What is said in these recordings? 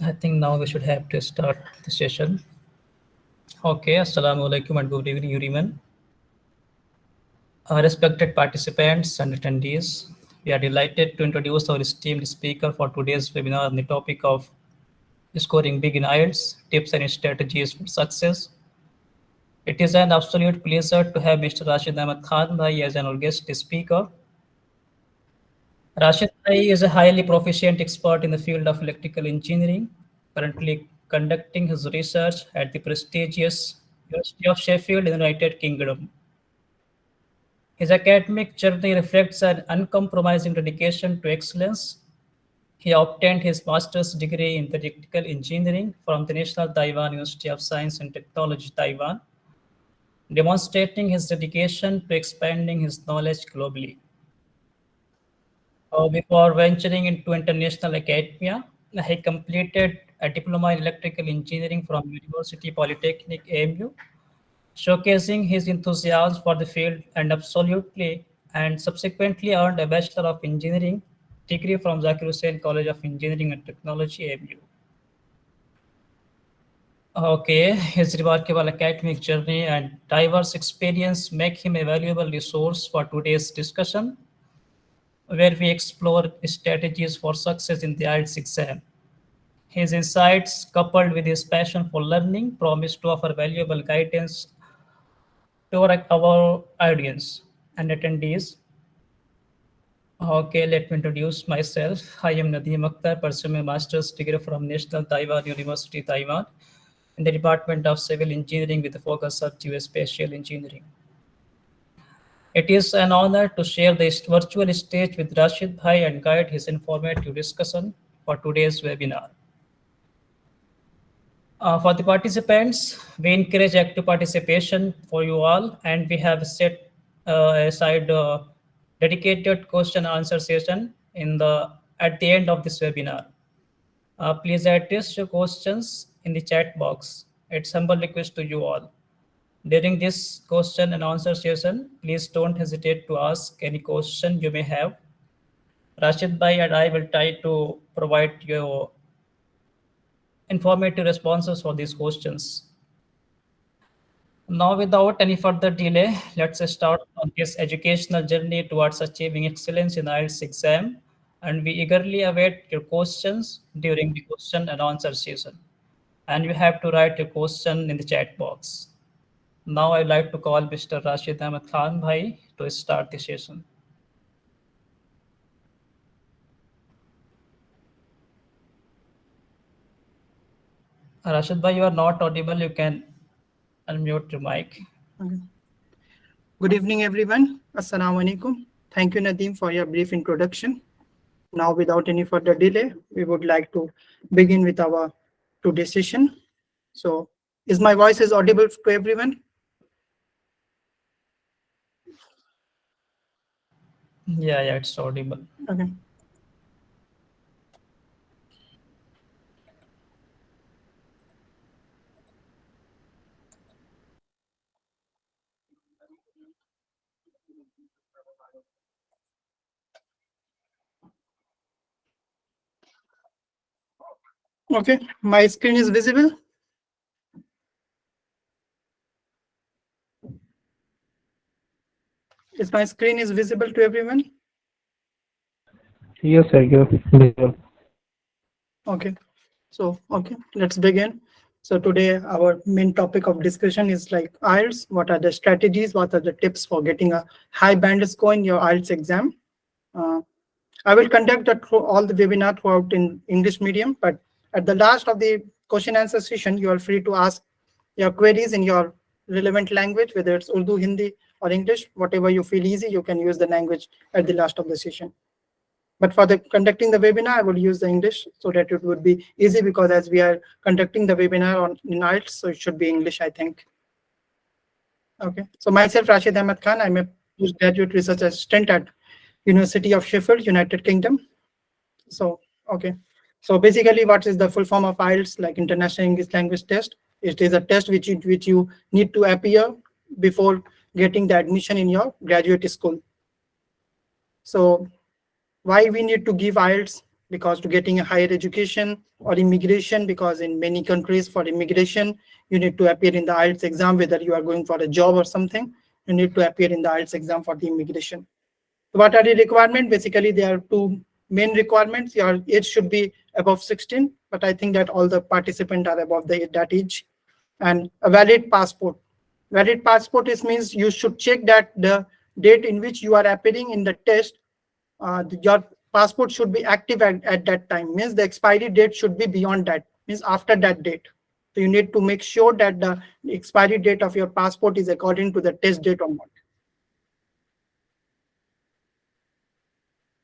I think now we should have to start the session. Okay, Assalamu alaikum and good evening, everyone. Respected participants and attendees, we are delighted to introduce our esteemed speaker for today's webinar on the topic of scoring big in IELTS, tips and strategies for success. It is an absolute pleasure to have Mr. Rashid Ahmed Khan Bhai as our guest speaker. Rashid Bhai is a highly proficient expert in the field of electrical engineering, currently conducting his research at the prestigious University of Sheffield in the United Kingdom. His academic journey reflects an uncompromising dedication to excellence. He obtained his master's degree in electrical engineering from the National Taiwan University of Science and Technology, Taiwan, demonstrating his dedication to expanding his knowledge globally. Before venturing into international academia, he completed a diploma in electrical engineering from University Polytechnic AMU, showcasing his enthusiasm for the field and subsequently earned a Bachelor of Engineering degree from Zakir Hussain College of Engineering and Technology AMU. Okay, his remarkable academic journey and diverse experience make him a valuable resource for today's discussion, where we explore strategies for success in the IELTS exam. His insights, coupled with his passion for learning, promise to offer valuable guidance to our audience and attendees. Okay, let me introduce myself. I am Nadeem Akhtar, pursuing a master's degree from National Taiwan University, Taiwan, in the Department of Civil Engineering with a focus of geospatial engineering. It is an honor to share this virtual stage with Rashid Bhai and guide his informative discussion for today's webinar. For the participants, we encourage active participation for you all, and we have set aside a dedicated question and answer session at the end of this webinar. Please address your questions in the chat box. It's humble request to you all. During this question and answer session, please don't hesitate to ask any question you may have. Rashid Bhai and I will try to provide you informative responses for these questions. Now, without any further delay, let's start on this educational journey towards achieving excellence in IELTS exam, and we eagerly await your questions during the question and answer session. And you have to write your question in the chat box. Now, I'd like to call Mr. Rashid Ahmed Khan Bhai to start the session. Rashid Bhai, you are not audible. You can unmute your mic. Okay. Good evening, everyone. Assalamu alaikum. Thank you, Nadeem, for your brief introduction. Now, without any further delay, we would like to begin with our today's session. So, is my voice audible to everyone? Yeah, it's audible. Okay. Okay, my screen is visible. Is my screen visible to everyone? Yes, sir, you're visible. Okay, so let's begin. So today our main topic of discussion is like IELTS. What are the strategies? What are the tips for getting a high band score in your IELTS exam? I will conduct all the webinar throughout in English medium, but at the last of the question answer session, you are free to ask your queries in your relevant language, whether it's Urdu, Hindi, or English, whatever you feel easy, you can use the language at the last of the session. But for the conducting the webinar, I will use the English so that it would be easy, because as we are conducting the webinar in IELTS, so it should be English, I think. Okay, so myself, Rashid Ahmed Khan, I'm a postgraduate research assistant at University of Sheffield, United Kingdom. So, okay. So basically, what is the full form of IELTS, like International English Language Test? It is a test which you need to appear before getting the admission in your graduate school. So why we need to give IELTS? because to getting a higher education, or immigration, because in many countries for immigration you need to appear in the IELTS exam, whether you are going for a job or something, you need to appear in the IELTS exam for the immigration. What are the requirements? Basically, there are two main requirements. Your age should be above 16, but I think that all the participants are above that age. And a valid passport. Valid passport is means you should check that the date in which you are appearing in the test, your passport should be active at that time. Means the expiry date should be beyond that. Means after that date. So you need to make sure that the expiry date of your passport is according to the test date or not.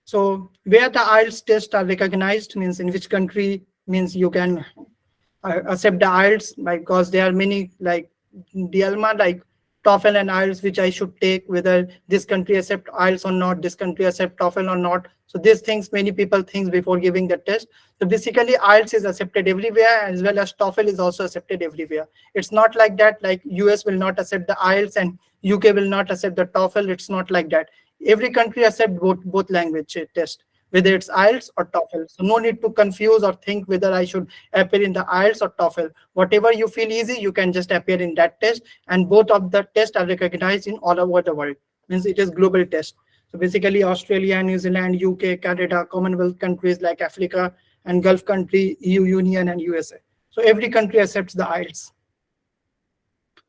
So where the IELTS tests are recognized means in which country, means you can accept the IELTS, because there are many like dilemma like TOEFL and IELTS which I should take, whether this country accept IELTS or not, this country accept TOEFL or not. So these things many people think before giving the test. So basically IELTS is accepted everywhere, as well as TOEFL is also accepted everywhere. It's not like that, like US will not accept the IELTS and UK will not accept the TOEFL. It's not like that. Every country accept both language test, whether it's IELTS or TOEFL. So no need to confuse or think whether I should appear in the IELTS or TOEFL. Whatever you feel easy, you can just appear in that test, and both of the tests are recognized in all over the world. Means it is global test. So basically Australia, New Zealand, UK, Canada, Commonwealth countries like Africa and Gulf country, EU Union and USA. So every country accepts the IELTS.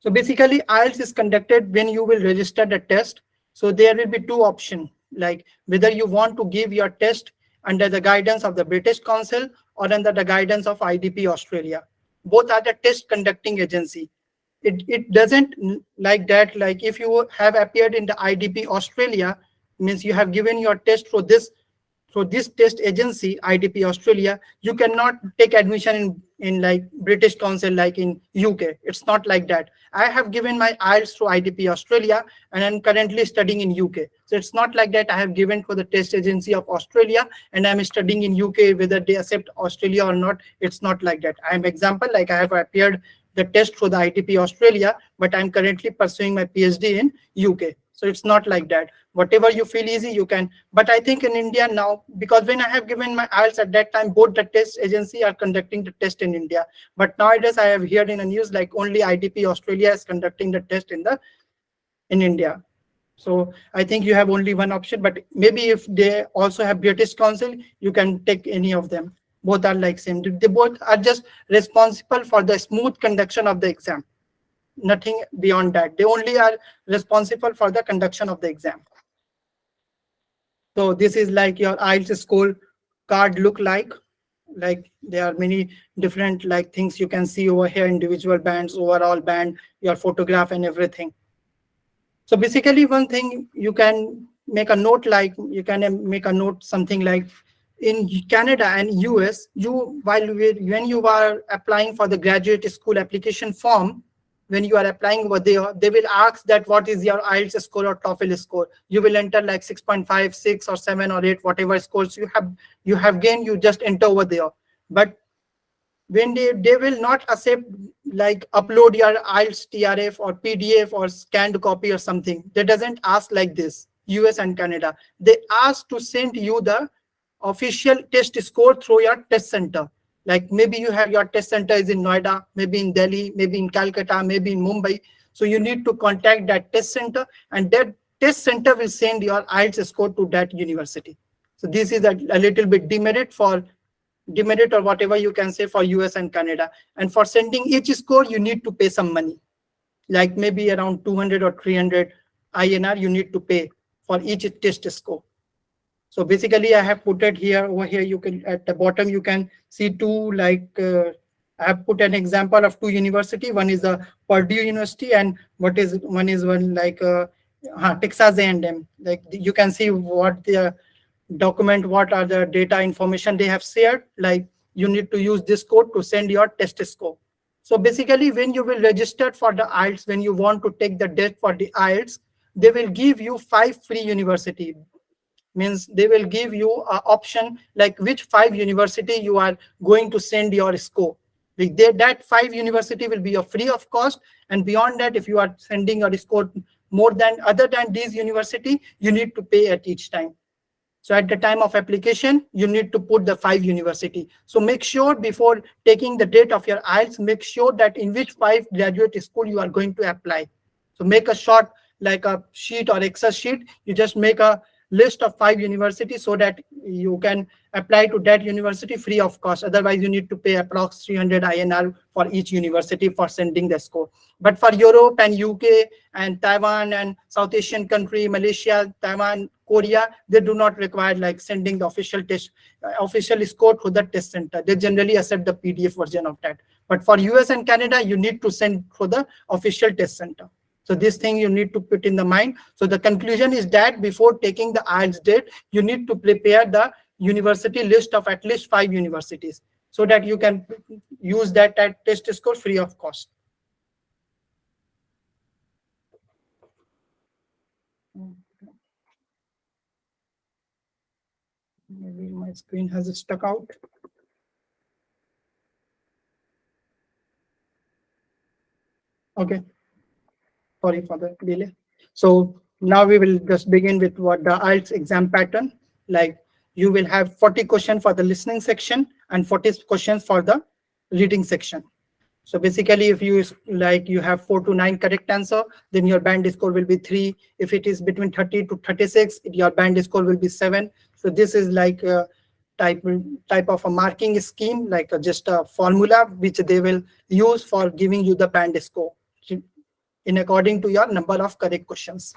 So basically IELTS is conducted when you will register the test. So there will be two options, like whether you want to give your test under the guidance of the British Council or under the guidance of IDP Australia. Both are the test conducting agency. It doesn't like that, like if you have appeared in the IDP Australia, means you have given your test for this, so this test agency, IDP Australia, you cannot take admission in like British Council like in UK. It's not like that. I have given my IELTS to IDP Australia and I'm currently studying in UK. So it's not like that I have given for the test agency of Australia and I'm studying in UK, whether they accept Australia or not. It's not like that. I am example, like I have appeared the test for the IDP Australia, but I'm currently pursuing my PhD in UK. So it's not like that. Whatever you feel easy, you can. But I think in India now, because when I have given my IELTS at that time, both the test agency are conducting the test in India. But nowadays, I have heard in the news like only IDP Australia is conducting the test in India. So I think you have only one option. But maybe if they also have British Council, you can take any of them. Both are like same. They both are just responsible for the smooth conduction of the exam. Nothing beyond that. They only are responsible for the conduction of the exam. So this is like your IELTS score card look like. Like there are many different like things you can see over here, individual bands, overall band, your photograph and everything. So basically one thing you can make a note, like you can make a note something like in Canada and US, when you are applying for the graduate school application form, when you are applying over there, they will ask that what is your IELTS score or TOEFL score. You will enter like 6.5, 6 or 7 or 8, whatever scores you have gained, you just enter over there. But when they will not accept like upload your IELTS TRF or PDF or scanned copy or something. They doesn't ask like this. US and Canada, they ask to send you the official test score through your test center. Like maybe you have your test center is in Noida, maybe in Delhi, maybe in Calcutta, maybe in Mumbai. So you need to contact that test center, and that test center will send your IELTS score to that university. So this is a little bit demerit or whatever you can say for US and Canada. And for sending each score, you need to pay some money, like maybe around 200 or 300 INR you need to pay for each test score. So basically I have put it here, over here you can, at the bottom you can see two, like I have put an example of two university. One is the Purdue University and one like Texas A&M. Like you can see what the document, what are the data information they have shared. Like you need to use this code to send your test score. So basically when you will register for the IELTS, when you want to take the test for the IELTS, they will give you 5 free university. Means they will give you an option like which 5 university you are going to send your score. Like that 5 university will be a free of cost, and beyond that, if you are sending your score more than other than these university, you need to pay at each time. So at the time of application, you need to put the 5 university. So make sure before taking the date of your IELTS, make sure that in which 5 graduate school you are going to apply. So make a short, like a sheet or Excel sheet. You just make a list of 5 universities so that you can apply to that university free of cost. Otherwise, you need to pay approx 300 INR for each university for sending the score. But for Europe and UK and Taiwan and South Asian country, Malaysia, Taiwan, Korea, they do not require like sending the official test, official score to the test center. They generally accept the PDF version of that. But for US and Canada, you need to send for the official test center. So this thing you need to put in the mind. So the conclusion is that before taking the IELTS date, you need to prepare the university list of at least 5 universities so that you can use that test score free of cost. Maybe my screen has stuck out. Okay. Sorry for the delay. So now we will just begin with what the IELTS exam pattern. Like you will have 40 questions for the listening section and 40 questions for the reading section. So basically, if you like you have 4 to 9 correct answer, then your band score will be 3. If it is between 30 to 36, your band score will be 7. So this is like a type of a marking scheme, like just a formula which they will use for giving you the band score in according to your number of correct questions.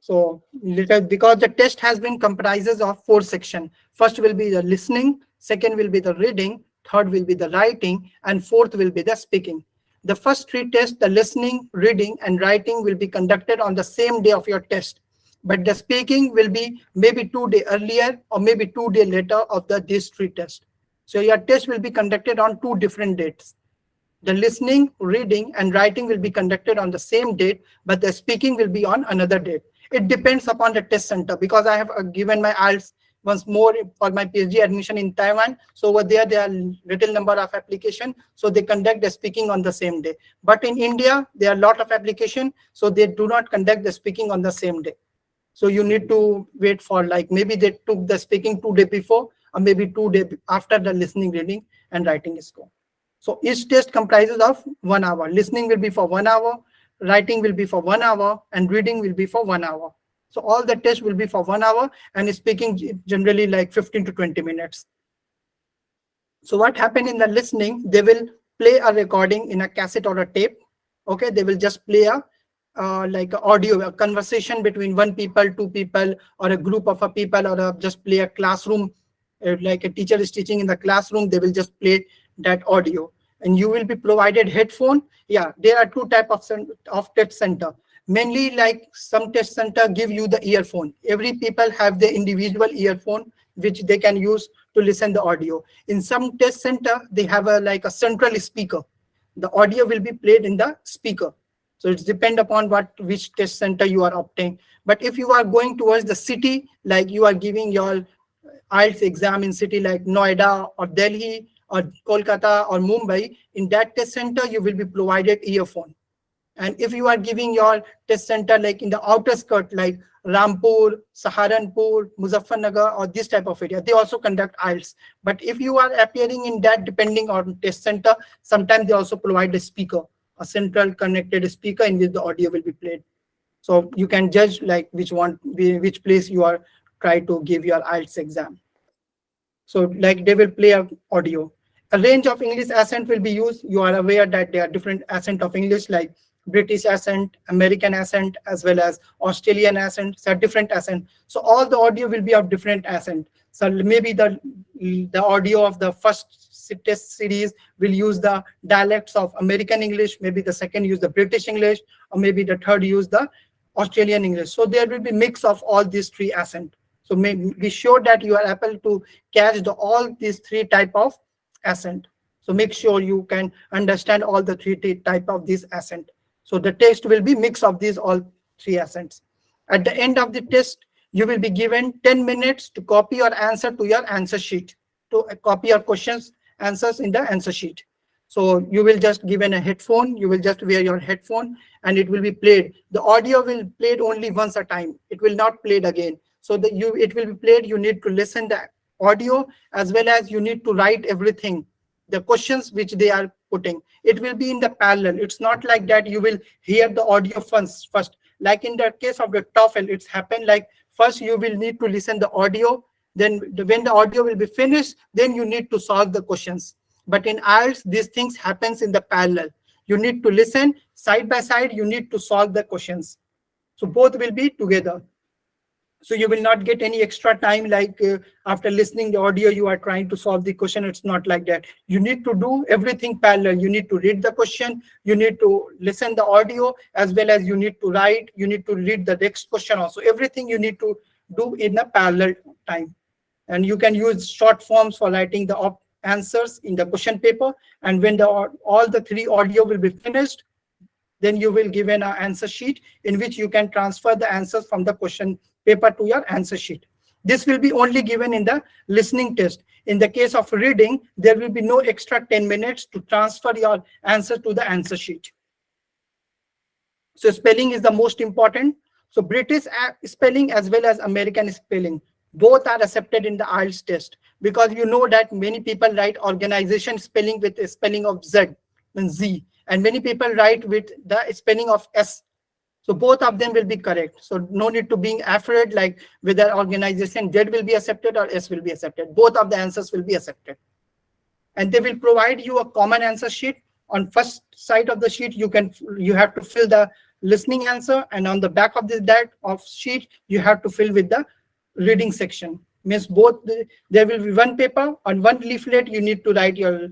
So because the test has been comprises of 4 sections. First will be the listening, second will be the reading, third will be the writing, and fourth will be the speaking. The first 3 tests, the listening, reading, and writing, will be conducted on the same day of your test. But the speaking will be maybe 2 days earlier or maybe 2 days later of these 3 tests. So your test will be conducted on 2 different dates. The listening, reading, and writing will be conducted on the same date, but the speaking will be on another date. It depends upon the test center, because I have given my IELTS once more for my PhD admission in Taiwan. So over there are little number of application, so they conduct the speaking on the same day. But in India, there are a lot of application, so they do not conduct the speaking on the same day. So you need to wait for like maybe they took the speaking 2 days before or maybe 2 days after the listening, reading, and writing score. So each test comprises of 1 hour. Listening will be for 1 hour, writing will be for 1 hour, and reading will be for 1 hour. So all the tests will be for 1 hour, and speaking generally like 15 to 20 minutes. So what happened in the listening, they will play a recording in a cassette or a tape. Okay, they will just play a like a audio, a conversation between 1 people, 2 people, or a group of a people, or just play a classroom, like a teacher is teaching in the classroom, they will just play that audio. And you will be provided headphone. Yeah, there are 2 types of test center. Mainly like some test center give you the earphone. Every people have their individual earphone which they can use to listen the audio. In some test center, they have like a central speaker. The audio will be played in the speaker. So it's depend upon which test center you are opting. But if you are going towards the city, like you are giving your IELTS exam in city like Noida or Delhi or Kolkata or Mumbai, in that test center, you will be provided earphone. And if you are giving your test center like in the outer skirt, like Rampur, Saharanpur, Muzaffarnagar, or this type of area, they also conduct IELTS. But if you are appearing in that, depending on test center, sometimes they also provide a speaker, a central connected speaker in which the audio will be played. So you can judge like which place you are try to give your IELTS exam. So like they will play a audio. A range of English accent will be used. You are aware that there are different accent of English, like British accent, American accent, as well as Australian accent. So different accent. So all the audio will be of different accent. So maybe the audio of the first test series will use the dialects of American English. Maybe the second use the British English, or maybe the third use the Australian English. So there will be mix of all these 3 accent. So be sure that you are able to catch all these 3 type of accent. So make sure you can understand all the 3 type of this accent. So the test will be mix of these all 3 accents. At the end of the test, you will be given 10 minutes to copy your answer to your answer sheet, to copy your questions, answers in the answer sheet. So you will just given a headphone, you will just wear your headphone, and it will be played. The audio will played only once a time. It will not played again. So that it will be played, you need to listen the audio, as well as you need to write everything, the questions which they are putting. It will be in the parallel. It's not like that you will hear the audio first. Like in the case of the TOEFL, it's happened like first you will need to listen the audio, then when the audio will be finished, then you need to solve the questions. But in IELTS, these things happens in the parallel. You need to listen side by side, you need to solve the questions. So both will be together. So you will not get any extra time, like after listening the audio you are trying to solve the question. It's not like that. You need to do everything parallel. You need to read the question, you need to listen the audio, as well as you need to write, you need to read the next question also. Everything you need to do in a parallel time. And you can use short forms for writing the answers in the question paper. And when all the three audio will be finished, then you will give an answer sheet in which you can transfer the answers from the question paper to your answer sheet. This will be only given in the listening test. In the case of reading, there will be no extra 10 minutes to transfer your answer to the answer sheet. So spelling is the most important. So British spelling as well as American spelling, both are accepted in the IELTS test, because you know that many people write organization spelling with a spelling of Z and Z, and many people write with the spelling of S. So both of them will be correct. So no need to being afraid like whether organization Z will be accepted or S will be accepted. Both of the answers will be accepted. And they will provide you a common answer sheet. On first side of the sheet, you have to fill the listening answer, and on the back of that sheet you have to fill with the reading section. Means both there will be one paper. On one leaflet you need to write your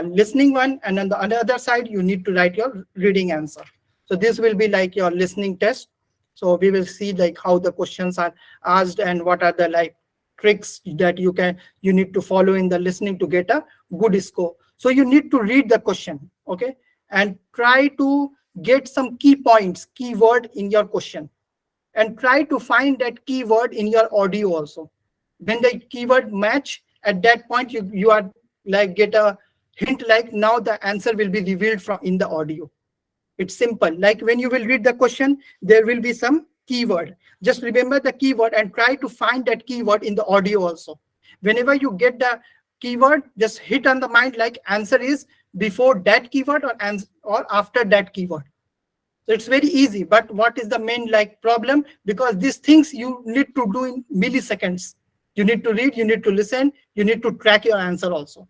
listening one, and on the other side you need to write your reading answer. So this will be like your listening test. So we will see like how the questions are asked and what are the like tricks that you need to follow in the listening to get a good score. So you need to read the question, okay, and try to get some key points, keyword in your question, and try to find that keyword in your audio also. When the keyword match, at that point you are like get a hint like now the answer will be revealed from in the audio. It's simple. Like when you will read the question, there will be some keyword. Just remember the keyword and try to find that keyword in the audio also. Whenever you get the keyword, just hit on the mind like answer is before that keyword or after that keyword. So it's very easy. But what is the main like problem? Because these things you need to do in milliseconds. You need to read, you need to listen, you need to track your answer also.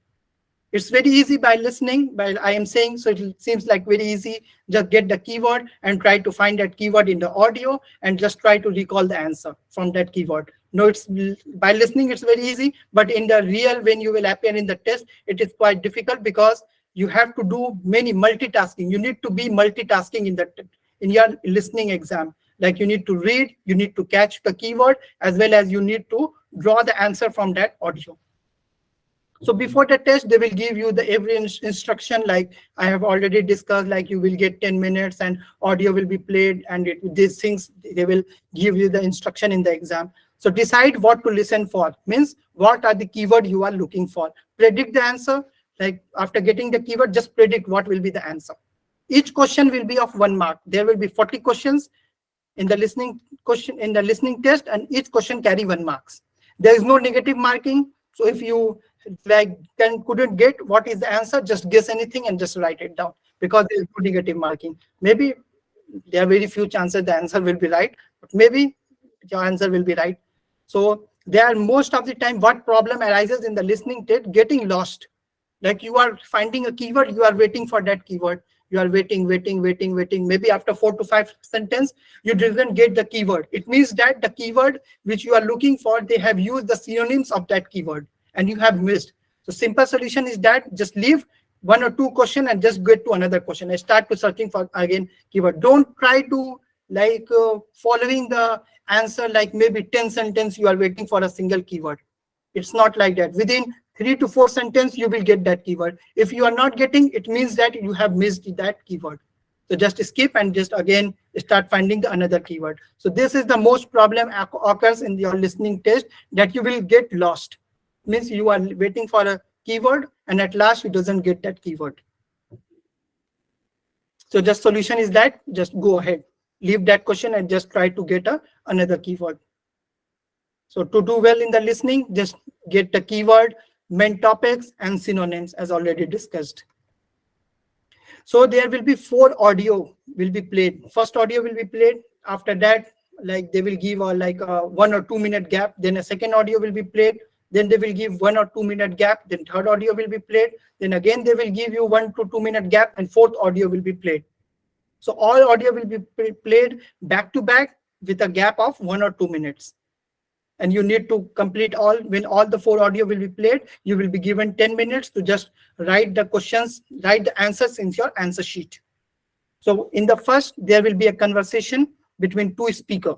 It's very easy by listening, but I am saying, so it seems like very easy. Just get the keyword and try to find that keyword in the audio and just try to recall the answer from that keyword. No, it's by listening, it's very easy, but in the real, when you will appear in the test, it is quite difficult because you have to do many multitasking. You need to be multitasking in your listening exam. Like you need to read, you need to catch the keyword, as well as you need to draw the answer from that audio. So before the test, they will give you the every instruction, like I have already discussed, like you will get 10 minutes and audio will be played, and these things, they will give you the instruction in the exam. So decide what to listen for, means what are the keyword you are looking for. Predict the answer, like after getting the keyword, just predict what will be the answer. Each question will be of 1 mark. There will be 40 questions in the listening test, and each question carry 1 marks. There is no negative marking. So if you like couldn't get what is the answer, just guess anything and just write it down, because there is no negative marking. Maybe there are very few chances the answer will be right, but maybe your answer will be right. So there are most of the time what problem arises in the listening test, getting lost. Like you are finding a keyword, you are waiting for that keyword. You are waiting. Maybe after 4 to 5 sentences, you didn't get the keyword. It means that the keyword which you are looking for, they have used the synonyms of that keyword and you have missed. So simple solution is that just leave 1 or 2 question and just get to another question and start to searching for again keyword. Don't try to like following the answer, like maybe 10 sentences you are waiting for a single keyword. It's not like that. Within 3 to 4 sentences, you will get that keyword. If you are not getting, it means that you have missed that keyword. So just skip and just again start finding the another keyword. So this is the most problem occurs in your listening test, that you will get lost. Means you are waiting for a keyword and at last you doesn't get that keyword. So just solution is that just go ahead, leave that question and just try to get another keyword. So to do well in the listening, just get the keyword, main topics, and synonyms as already discussed. So there will be 4 audio will be played. First audio will be played. After that, like they will give like a 1 or 2 minute gap. Then a second audio will be played. Then they will give 1 or 2 minute gap. Then third audio will be played. Then again they will give you 1 to 2 minute gap, and fourth audio will be played. So all audio will be played back to back with a gap of 1 or 2 minutes. And you need to complete all. When all the 4 audio will be played, you will be given 10 minutes to just write the questions, write the answers in your answer sheet. So in the first, there will be a conversation between two speakers.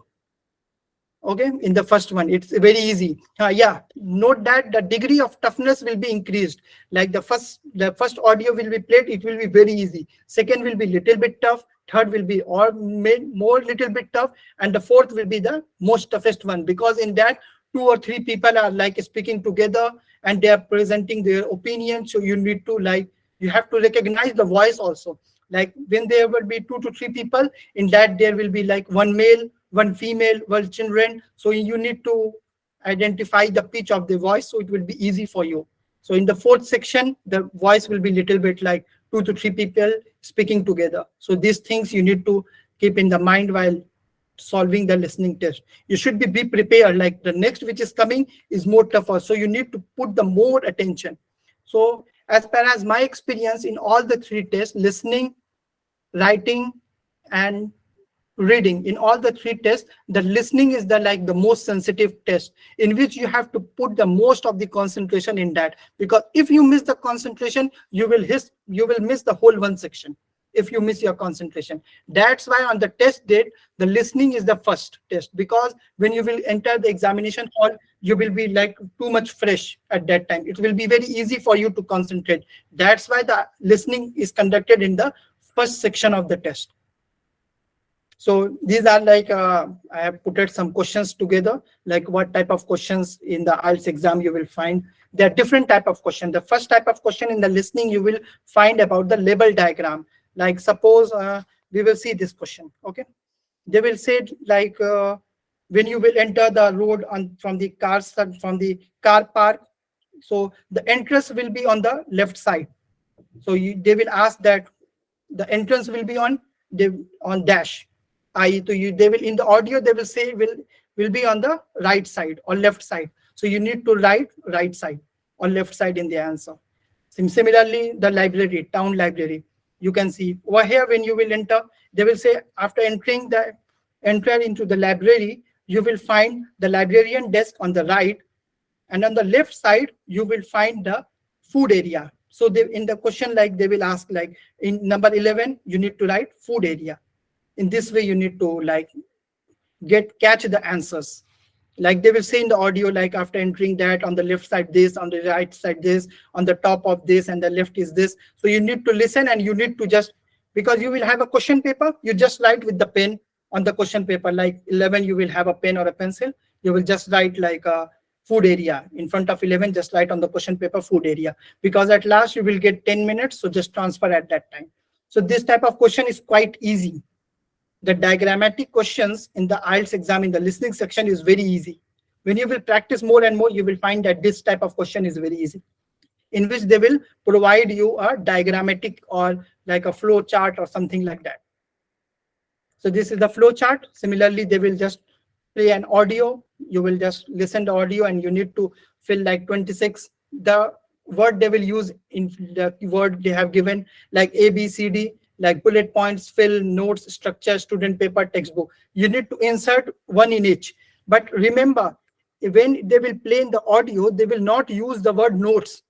Okay, in the first one, it's very easy. Yeah, note that the degree of toughness will be increased. Like the first audio will be played, it will be very easy. Second will be little bit tough. Third will be more little bit tough, and the fourth will be the most toughest one, because in that 2 or 3 people are like speaking together and they are presenting their opinion. So you need to you have to recognize the voice also. Like when there will be 2 to 3 people, in that there will be like one male, one female, one children. So you need to identify the pitch of the voice, so it will be easy for you. So in the fourth section, the voice will be little bit like 2 to 3 people speaking together. So these things you need to keep in the mind while solving the listening test. You should be prepared, like the next which is coming is more tougher. So you need to put the more attention. So as far as my experience in all the 3 tests, listening, writing, and reading, in all the 3 tests, the listening is the most sensitive test, in which you have to put the most of the concentration in that, because if you miss the concentration, you will miss the whole one section. If you miss your concentration, that's why on the test date, the listening is the first test, because when you will enter the examination hall, you will be like too much fresh at that time. It will be very easy for you to concentrate. That's why the listening is conducted in the first section of the test. So these are I have put some questions together, like what type of questions in the IELTS exam you will find. There are different type of questions. The first type of question in the listening, you will find about the label diagram. Like suppose we will see this question. Okay, they will say when you will enter the road from the car park, so the entrance will be on the left side. So they will ask that the entrance will be on dash. They will, in the audio they will say will be on the right side or left side. So you need to write right side or left side in the answer. Similarly, the library, town library, you can see over here when you will enter, they will say after enter into the library, you will find the librarian desk on the right, and on the left side you will find the food area. So in the question, they will ask in number 11, you need to write food area. In this way, you need to catch the answers. Like they will say in the audio, after entering that, on the left side this, on the right side this, on the top of this, and the left is this. So you need to listen, and you need to just, because you will have a question paper, you just write with the pen on the question paper. Like 11, you will have a pen or a pencil. You will just write a food area in front of 11, just write on the question paper food area, because at last you will get 10 minutes. So just transfer at that time. So this type of question is quite easy. The diagrammatic questions in the IELTS exam in the listening section is very easy. When you will practice more and more, you will find that this type of question is very easy, in which they will provide you a diagrammatic or like a flow chart or something like that. So this is the flow chart. Similarly, they will just play an audio. You will just listen to audio, and you need to fill 26. The word they will use in the word they have given, like A, B, C, D, like bullet points, fill, notes, structure, student paper, textbook. You need to insert one in each. But remember, when they will play in the audio, they will not use the word notes.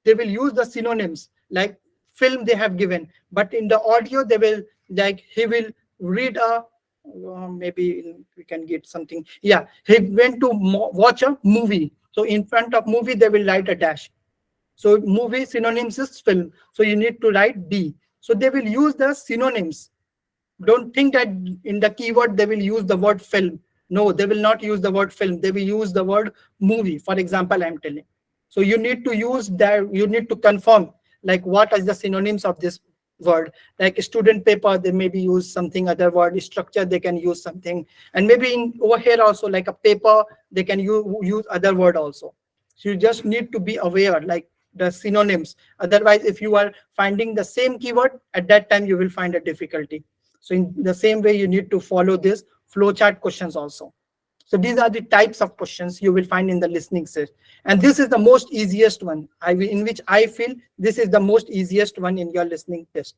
They will use the synonyms, like film they have given. But in the audio, they will, he will read maybe we can get something. Yeah, he went to watch a movie. So in front of movie, they will write a dash. So movie synonyms is film. So you need to write D. So they will use the synonyms. Don't think that in the keyword they will use the word film. No, they will not use the word film. They will use the word movie. For example, I'm telling. So you need to use that. You need to confirm what is the synonyms of this word. Like student paper, they maybe use something other word. Structure, they can use something. And maybe in over here also, like a paper, they can use other word also. So you just need to be aware, like the synonyms. Otherwise, if you are finding the same keyword, at that time you will find a difficulty. So in the same way, you need to follow this flowchart questions also. So these are the types of questions you will find in the listening set. And this is the most easiest one, in which I feel this is the most easiest one in your listening test.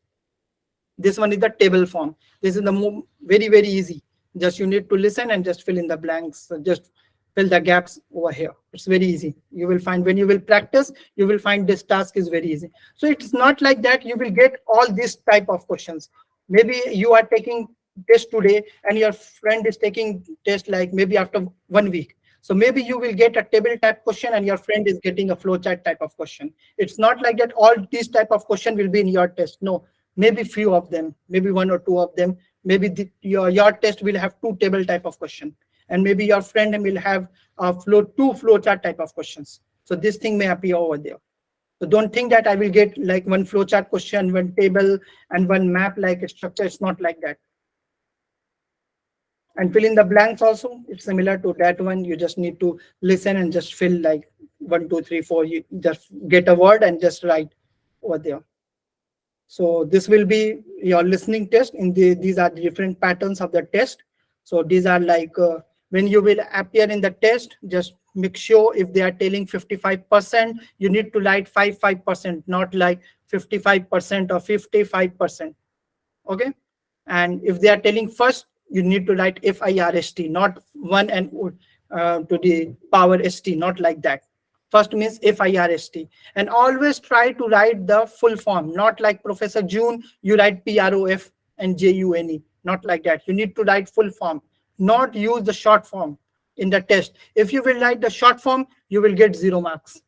This one is the table form. This is the very, very easy. Just you need to listen and just fill in the blanks. So just fill the gaps over here. It's very easy. You will find when you will practice, you will find this task is very easy. So it's not like that you will get all this type of questions. Maybe you are taking test today and your friend is taking test like maybe after 1 week. So maybe you will get a table type question and your friend is getting a flowchart type of question. It's not like that all these type of question will be in your test. No, maybe few of them, maybe one or two of them. Maybe your test will have two table type of question, and maybe your friend will have two flowchart type of questions. So this thing may appear over there. So don't think that I will get like one flowchart question, one table, and one map like a structure. It's not like that. And fill in the blanks also, it's similar to that one. You just need to listen and just fill like 1, 2, 3, 4. You just get a word and just write over there. So this will be your listening test. These are the different patterns of the test. So these are like when you will appear in the test, just make sure if they are telling 55%, you need to write 55%, not like 55% or 55%. Okay. And if they are telling first, you need to write FIRST, not 1 and to the power ST, not like that. First means FIRST. And always try to write the full form, not like Professor June, you write PROF and JUNE, not like that. You need to write full form, not use the short form in the test. If you will write the short form, you will get 0 marks.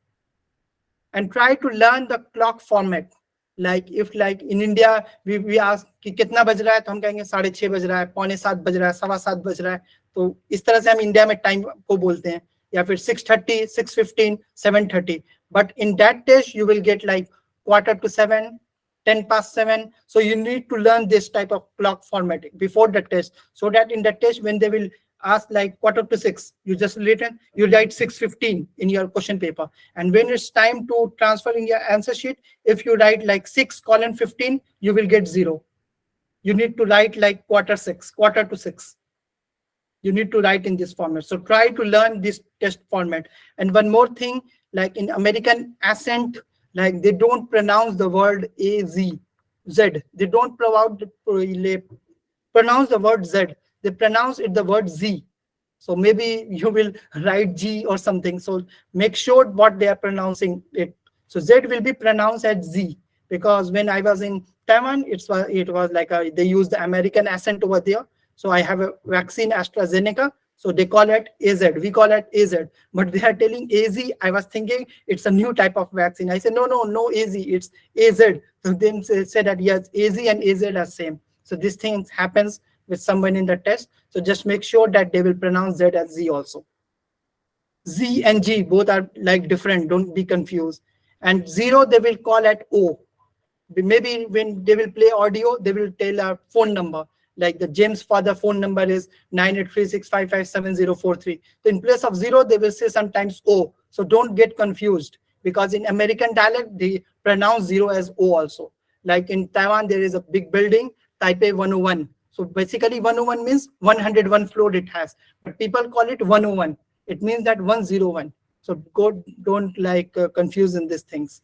And try to learn the clock format. Like if like in India, we ask कि कितना बज रहा है, तो हम कहेंगे 6:30 बज रहा है, 6:45 बज रहा है, 7:15 बज रहा है. तो इस तरह से हम इंडिया में टाइम को बोलते हैं. या फिर 6:30, 6:15, 7:30. But in that test, you will get like 6:45, 7:10. So you need to learn this type of clock format before the test, so that in the test when they will ask like 5:45, you just you write 6:15 in your question paper. And when it's time to transfer in your answer sheet, if you write like 6:15, you will get 0. You need to write like 5:45. You need to write in this format. So try to learn this test format. And one more thing, like in American accent, like they don't pronounce the word Z. They don't pronounce the word Z. They pronounce it the word Z. So maybe you will write G or something. So make sure what they are pronouncing it. So Z will be pronounced as Z, because when I was in Taiwan, it was like they use the American accent over there. So I have a vaccine AstraZeneca. So they call it AZ. We call it AZ. But they are telling AZ. I was thinking it's a new type of vaccine. I said, no AZ. It's AZ. So then they said that yes, AZ and AZ are same. So this thing happens with someone in the test. So just make sure that they will pronounce Z as Z also. Z and G both are like different. Don't be confused. And 0 they will call at O. Maybe when they will play audio, they will tell a phone number. Like the James' father phone number is 98365570043. So in place of 0, they will say sometimes O. So don't get confused, because in American dialect, they pronounce 0 as O also. Like in Taiwan, there is a big building, Taipei 101. So basically 101 means 101 floor it has. But people call it 101. It means that 101. So don't like confuse in these things.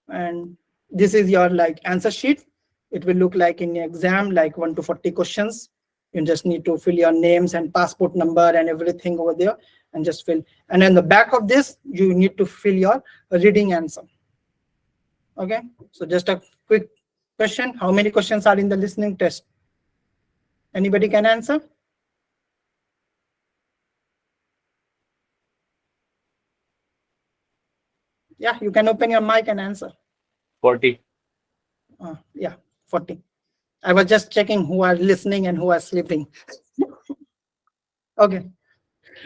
And this is your like answer sheet. It will look like in the exam, like 1 to 40 questions. You just need to fill your names and passport number and everything over there, and just fill. And in the back of this, you need to fill your reading answer. Okay, so just a quick question. How many questions are in the listening test? Anybody can answer? Yeah, you can open your mic and answer. 40. Yeah, 40. I was just checking who are listening and who are sleeping. Okay.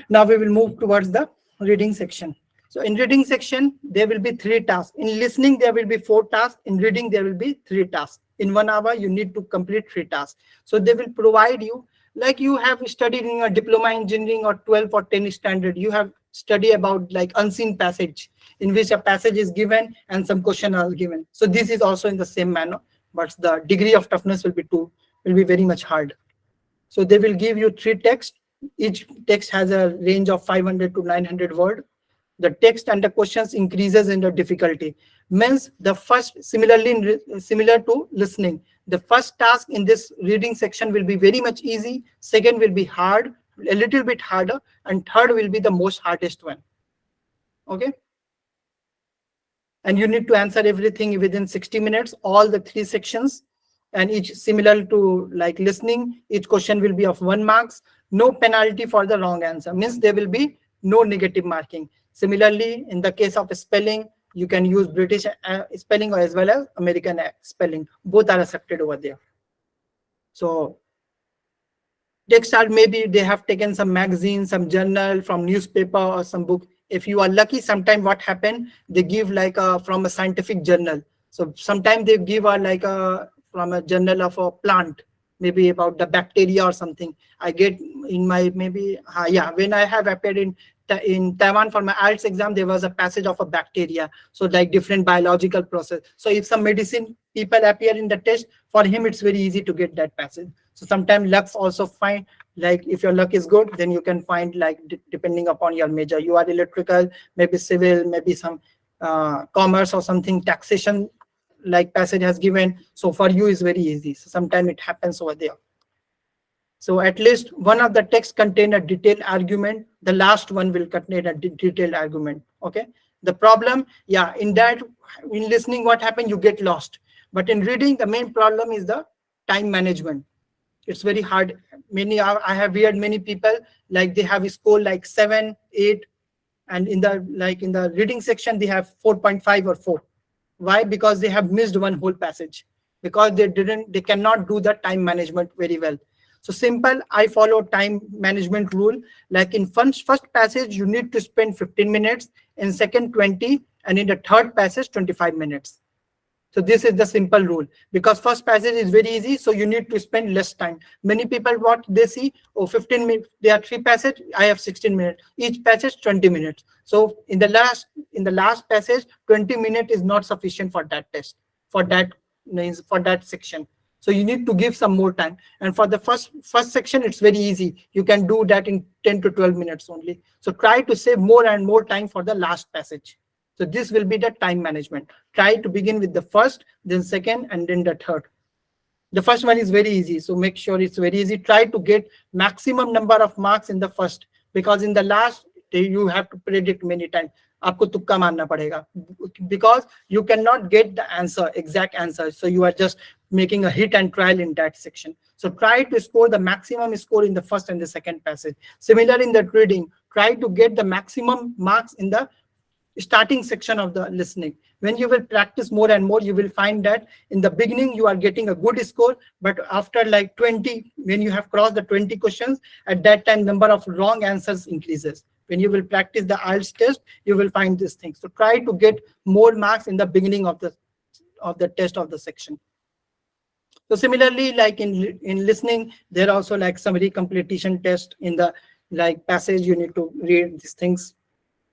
Now we will move towards the reading section. So in reading section, there will be 3 tasks. In listening, there will be 4 tasks. In reading, there will be 3 tasks. In 1 hour, you need to complete 3 tasks. So they will provide you, like you have studied in a diploma engineering or 12 or 10 standard, you have study about like unseen passage, in which a passage is given and some question are given. So this is also in the same manner, but the degree of toughness will be very much hard. So they will give you 3 texts. Each text has a range of 500 to 900 word. The text and the questions increases in the difficulty. Means the first, similar to listening, the first task in this reading section will be very much easy. Second will be hard, a little bit harder, and third will be the most hardest one. Okay. And you need to answer everything within 60 minutes, all the 3 sections, and each similar to like listening, each question will be of 1 marks. No penalty for the wrong answer, means there will be no negative marking. Similarly, in the case of spelling, you can use British spelling as well as American spelling, both are accepted over there. So text are, maybe they have taken some magazine, some journal from newspaper or some book. If you are lucky, sometime what happen, they give like a from a scientific journal. So sometimes they give a like a from a journal of a plant, maybe about the bacteria or something. I get in my maybe yeah, when I have appeared in Taiwan for my IELTS exam, there was a passage of a bacteria, so like different biological process. So if some medicine people appear in the test, for him it's very easy to get that passage. So sometimes lucks also find, like if your luck is good, then you can find like depending upon your major. You are electrical, maybe civil, maybe some commerce or something, taxation like passage has given. So for you is very easy. So sometimes it happens over there. So at least one of the text contain a detailed argument. The last one will contain a detailed argument. Okay. The problem, yeah, in that, in listening, what happened? You get lost. But in reading, the main problem is the time management. It's very hard. I have heard many people like they have a score like 7, 8, and in the reading section they have 4.5 or 4. Why? Because they have missed one whole passage, because they cannot do the time management very well. So simple, I follow time management rule. Like in first passage, you need to spend 15 minutes, in second 20, and in the third passage 25 minutes. So this is the simple rule, because first passage is very easy, so you need to spend less time. Many people, what they see, oh, 15 minutes, there are 3 passages, I have 16 minutes, each passage 20 minutes. So in the last passage, 20 minutes is not sufficient for that test, for that section. So you need to give some more time. And for the first section, it's very easy. You can do that in 10 to 12 minutes only. So try to save more and more time for the last passage. So this will be the time management. Try to begin with the first, then second, and then the third. The first one is very easy, so make sure it's very easy. Try to get maximum number of marks in the first, because in the last you have to predict many times. आपको तुक्का मारना पड़ेगा, because you cannot get the answer, exact answer. So you are just making a hit and trial in that section. So try to score the maximum score in the first and the second passage. Similar in the reading, try to get the maximum marks in the starting section of the listening. When you will practice more and more, you will find that in the beginning you are getting a good score, but after like 20, when you have crossed the 20 questions, at that time number of wrong answers increases. When you will practice the IELTS test, you will find these things. So try to get more marks in the beginning of the test of the section. So similarly, like in listening, there are also like summary completion test. In the like passage, you need to read these things.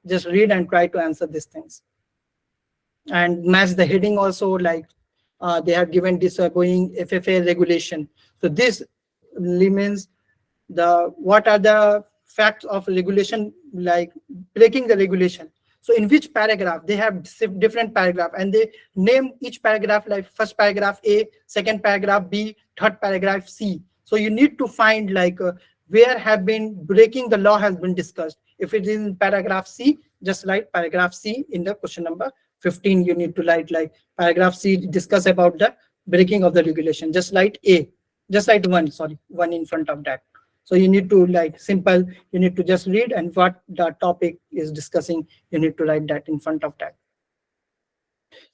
Just read and try to answer these things. And match the heading also, like they have given this going FFA regulation. So this means what are the facts of regulation, like breaking the regulation. So in which paragraph, they have different paragraph, and they name each paragraph, like first paragraph A, second paragraph B, third paragraph C. So you need to find like where have been breaking the law has been discussed. If it is in paragraph C, just write paragraph C in the question number 15. You need to write like paragraph C discuss about the breaking of the regulation. Just write A, just write one in front of that. So you need to like simple, you need to just read, and what the topic is discussing, you need to write that in front of that.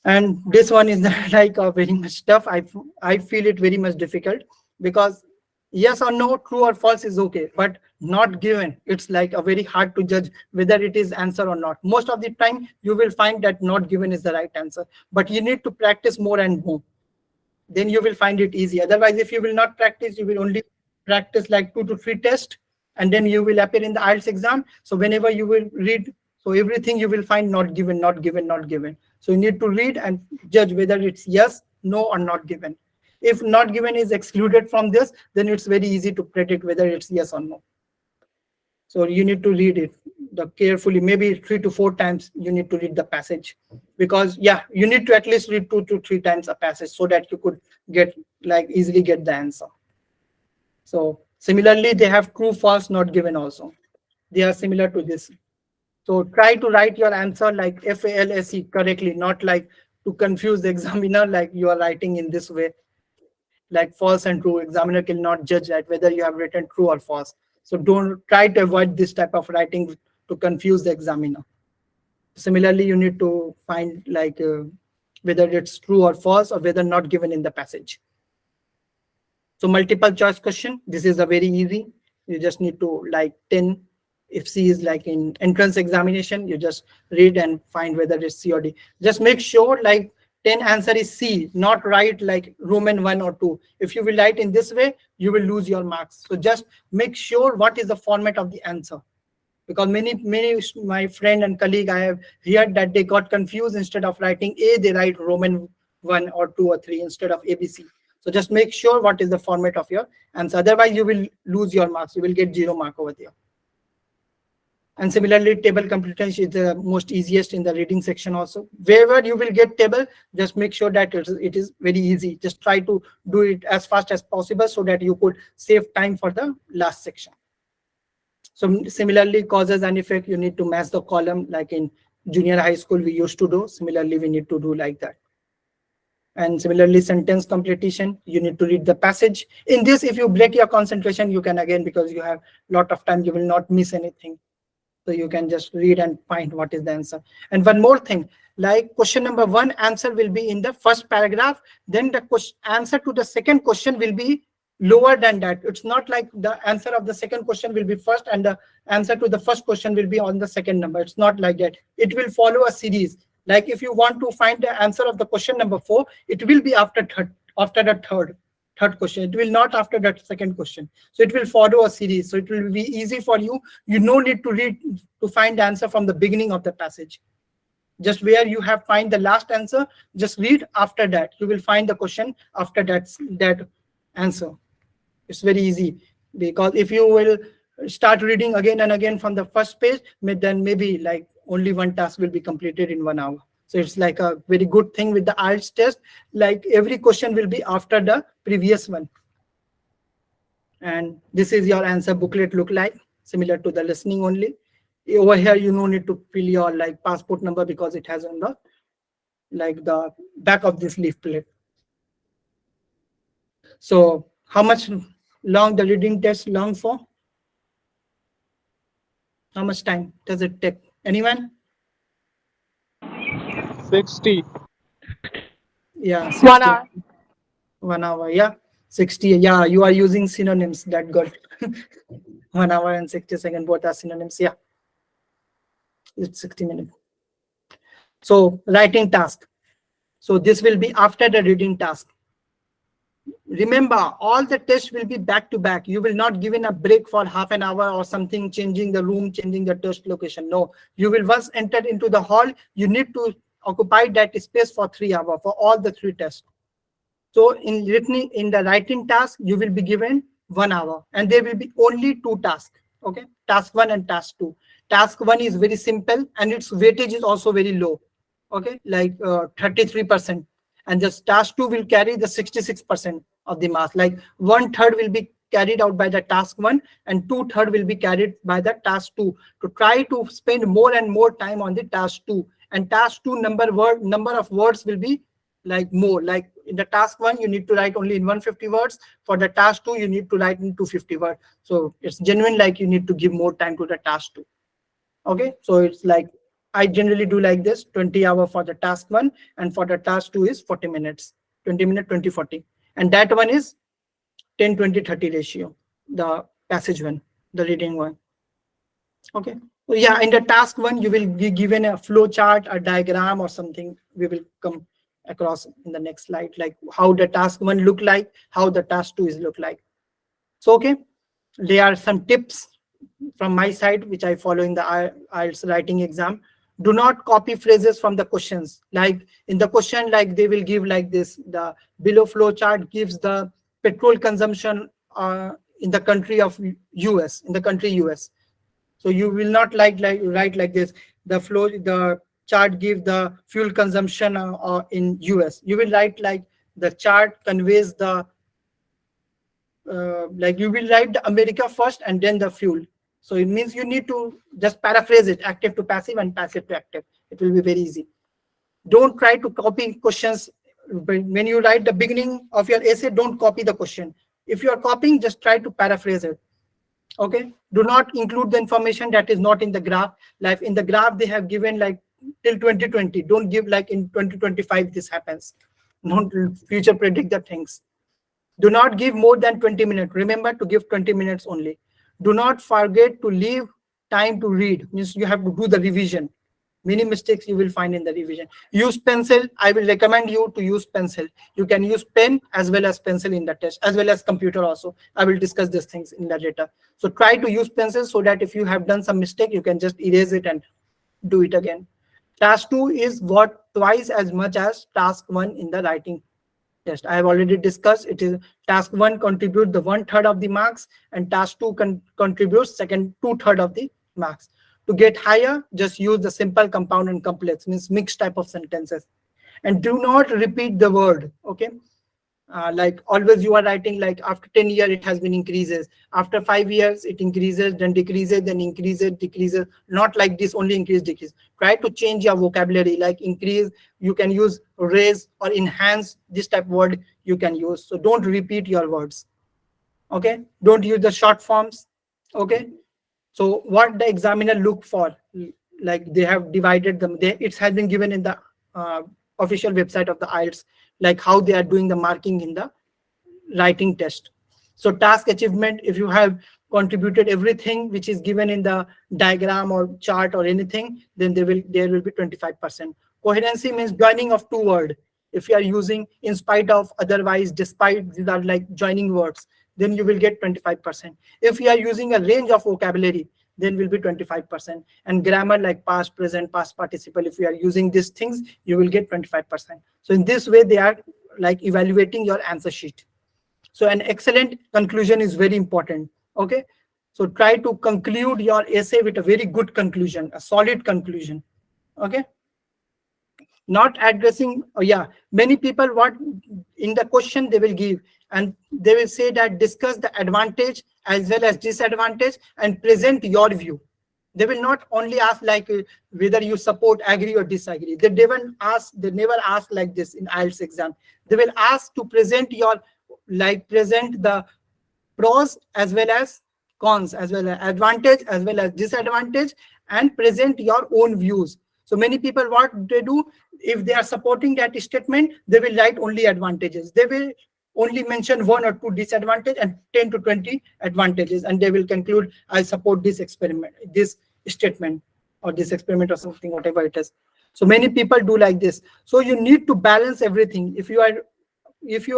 And this one is like very much tough. I feel it very much difficult, because Yes or no, true or false is okay, but not given, it's like a very hard to judge whether it is answer or not. Most of the time you will find that not given is the right answer, but you need to practice more and more, then you will find it easy. Otherwise, if you will not practice, you will only practice like 2 to 3 tests, and then you will appear in the IELTS exam. So whenever you will read, so everything you will find not given, not given, not given. So you need to read and judge whether it's yes, no, or not given. If not given is excluded from this, then it's very easy to predict whether it's yes or no. So you need to read it the carefully, maybe 3 to 4 times you need to read the passage, because yeah, you need to at least read 2 to 3 times a passage so that you could get like easily get the answer. So similarly, they have true, false, not given also. They are similar to this. So try to write your answer like FALSE correctly, not like to confuse the examiner like you are writing in this way, like false and true. Examiner cannot judge that whether you have written true or false. So don't try to avoid this type of writing to confuse the examiner. Similarly, you need to find like whether it's true or false or whether not given in the passage. So multiple choice question, this is a very easy. You just need to like 10. If C is like in entrance examination, you just read and find whether it's C or D. Just make sure like 10 answer is C, not write like Roman 1 or 2. If you will write in this way, you will lose your marks. So just make sure what is the format of the answer. Because many my friend and colleague, I have heard that they got confused. Instead of writing A, they write Roman 1 or 2 or 3 instead of ABC. So just make sure what is the format of your answer. Otherwise, you will lose your marks. You will get 0 mark over there. And similarly, table comprehension is the most easiest in the reading section also. Wherever you will get table, just make sure that it is very easy. Just try to do it as fast as possible so that you could save time for the last section. So similarly, causes and effect, you need to match the column like in junior high school we used to do. Similarly, we need to do like that. And similarly, sentence completion, you need to read the passage. In this, if you break your concentration, you can again, because you have a lot of time, you will not miss anything. So you can just read and find what is the answer. And one more thing, like question number 1, answer will be in the first paragraph. Then the answer to the second question will be lower than that. It's not like the answer of the second question will be first and the answer to the first question will be on the second number. It's not like that. It will follow a series. Like if you want to find the answer of the question number 4, it will be after the third question. It will not after that second question. So it will follow a series. So it will be easy for you. You no need to read to find the answer from the beginning of the passage. Just where you have find the last answer, just read after that. You will find the question after that answer. It's very easy, because if you will start reading again and again from the first page, then maybe like only one task will be completed in 1 hour. So it's like a very good thing with the IELTS test. Like every question will be after the previous one. And this is your answer booklet look like, similar to the listening only. Over here, you no need to fill your like passport number because it has on the like the back of this leaflet. So how much long the reading test long for? How much time does it take? Anyone? 60. Yeah, 1 60. hour. 1 hour. Yeah, 60. Yeah, you are using synonyms. That good. 1 hour and 60 seconds. Both are synonyms. Yeah, it's 60 minutes. So writing task. So this will be after the reading task. Remember, all the tests will be back to back. You will not given a break for half an hour or something, changing the room, changing the test location. No, you will once entered into the hall, you need to occupy that space for 3 hours for all the 3 tests. So in the writing task, you will be given 1 hour, and there will be only 2 tasks. Okay, task 1 and task 2. Task 1 is very simple and its weightage is also very low. Okay, like 33%. And just task 2 will carry the 66% of the marks. Like 1/3 will be carried out by the task 1 and 2/3 will be carried by the task 2, to try to spend more and more time on the task 2. And task 2 number of words will be like more. Like in the task 1, you need to write only in 150 words. For the task 2, you need to write in 250 words. So it's genuine, like you need to give more time to the task 2. Okay, so it's like I generally do like this: 20 hours for the task 1, and for the task 2 is 40 minutes, 20 minutes, 20, 40. And that one is 10, 20, 30 ratio, the passage one, the reading one. Okay. So yeah, in the task one, you will be given a flow chart, a diagram or something. We will come across in the next slide, like how the task one look like, how the task two is look like. So, okay, there are some tips from my side, which I follow in the IELTS writing exam. Do not copy phrases from the questions. Like in the question, like they will give like this, the below flow chart gives the petrol consumption in the country of US, in the country US. So you will not like write like this. The chart give the fuel consumption in US. You will write like the chart conveys the like you will write the America first and then the fuel. So it means you need to just paraphrase it, active to passive and passive to active. It will be very easy. Don't try to copy questions. When you write the beginning of your essay, don't copy the question. If you are copying, just try to paraphrase it. Okay, do not include the information that is not in the graph. Like in the graph they have given like till 2020. Don't give like in 2025 this happens. Don't future predict the things. Do not give more than 20 minutes. Remember to give 20 minutes only. Do not forget to leave time to read. Means you have to do the revision. Many mistakes you will find in the revision. Use pencil. I will recommend you to use pencil. You can use pen as well as pencil in the test, as well as computer also. I will discuss these things in the later. So try to use pencil so that if you have done some mistake, you can just erase it and do it again. Task 2 is what twice as much as task 1 in the writing test. I have already discussed. It is task 1 contribute the 1/3 of the marks, and task 2 contributes second 2/3 of the marks. To get higher, just use the simple, compound, and complex, means mixed type of sentences. And do not repeat the word. Okay. Like always you are writing like after 10 years it has been increases, after 5 years it increases, then decreases, then increases, decreases. Not like this, only increase, decrease. Try to change your vocabulary, like increase you can use raise, or enhance, this type of word you can use. So don't repeat your words. Okay, don't use the short forms. Okay, so what the examiner look for, like they have divided them. It has been given in the official website of the IELTS, like how they are doing the marking in the writing test. So task achievement, if you have contributed everything which is given in the diagram or chart or anything, then there will be 25%. Coherency means joining of two words. If you are using in spite of, otherwise, despite, these are like joining words, then you will get 25%. If you are using a range of vocabulary, then will be 25%. And grammar like past, present, past participle, if you are using these things, you will get 25%. So in this way, they are like evaluating your answer sheet. So an excellent conclusion is very important. Okay. So try to conclude your essay with a very good conclusion, a solid conclusion. Okay. Not addressing, oh yeah, many people, what in the question they will give, and they will say that discuss the advantage as well as disadvantage and present your view. They will not only ask like whether you support, agree or disagree. They never ask like this in IELTS exam. They will ask to present your, like present the pros as well as cons, as well as advantage as well as disadvantage, and present your own views. So many people, what they do, if they are supporting that statement, they will write only advantages. They will only mention 1 or 2 disadvantages and 10 to 20 advantages, and they will conclude, I support this experiment, this statement, or this experiment or something, whatever it is. So many people do like this. So you need to balance everything. If you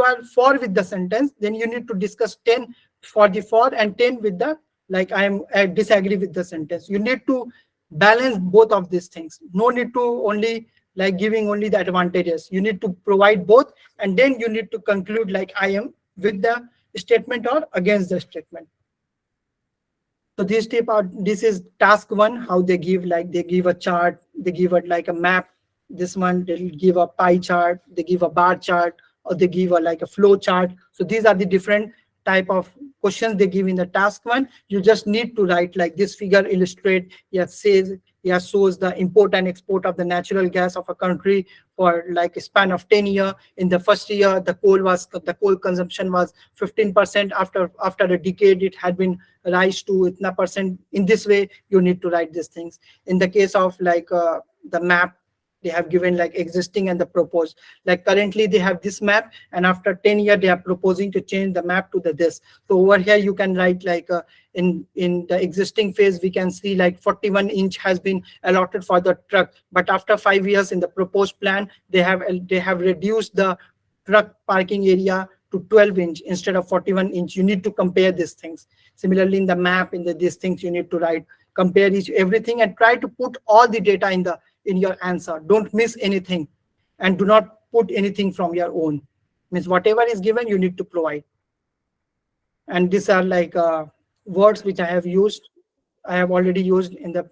are for with the sentence, then you need to discuss 10 for the for and 10 with the, like I disagree with the sentence. You need to balance both of these things. No need to only like giving only the advantages. You need to provide both, and then you need to conclude like I am with the statement or against the statement. So this is task 1, how they give, like they give a chart, they give it like a map. This one they'll give a pie chart, they give a bar chart, or they give a like a flow chart. So these are the different type of questions they give in the task 1. You just need to write like this figure illustrate, shows the import and export of the natural gas of a country for like a span of 10 years. In the first year, the coal consumption was 15%. After a decade, it had been rise to itna percent. In this way, you need to write these things. In the case of like the map, They have given like existing and the proposed. Like currently they have this map, and after 10 years they are proposing to change the map to the this. So over here you can write like in the existing phase we can see like 41-inch has been allotted for the truck, but after 5 years in the proposed plan they have reduced the truck parking area to 12-inch instead of 41-inch. You need to compare these things. Similarly, in the map, in these things, you need to write, compare everything, and try to put all the data in your answer. Don't miss anything, and do not put anything from your own. Means whatever is given, you need to provide. And these are like words which I have used. I have already used in the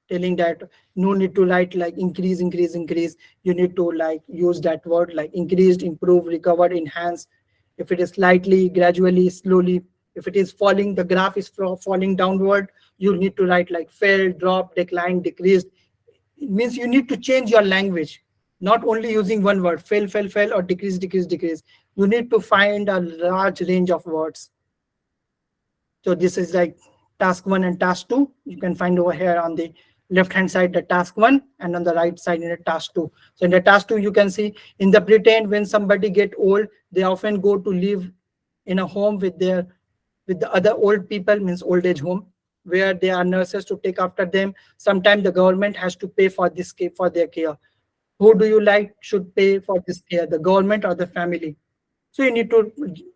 telling that no need to write like increase, increase, increase. You need to like use that word like increased, improved, recovered, enhanced. If it is slightly, gradually, slowly, if it is falling, the graph is falling downward, you need to write like fell, drop, decline, decreased. It means you need to change your language, not only using one word, fell, fell, fell, or decrease, decrease, decrease. You need to find a large range of words. So this is like task 1 and task 2. You can find over here on the left hand side the task 1, and on the right side in the task 2. So in the task 2 you can see in the Britain, when somebody get old, they often go to live in a home with the other old people, means old age home, where there are nurses to take after them. Sometimes the government has to pay for this care, for their care. Who do you like should pay for this care, the government or the family? So you need to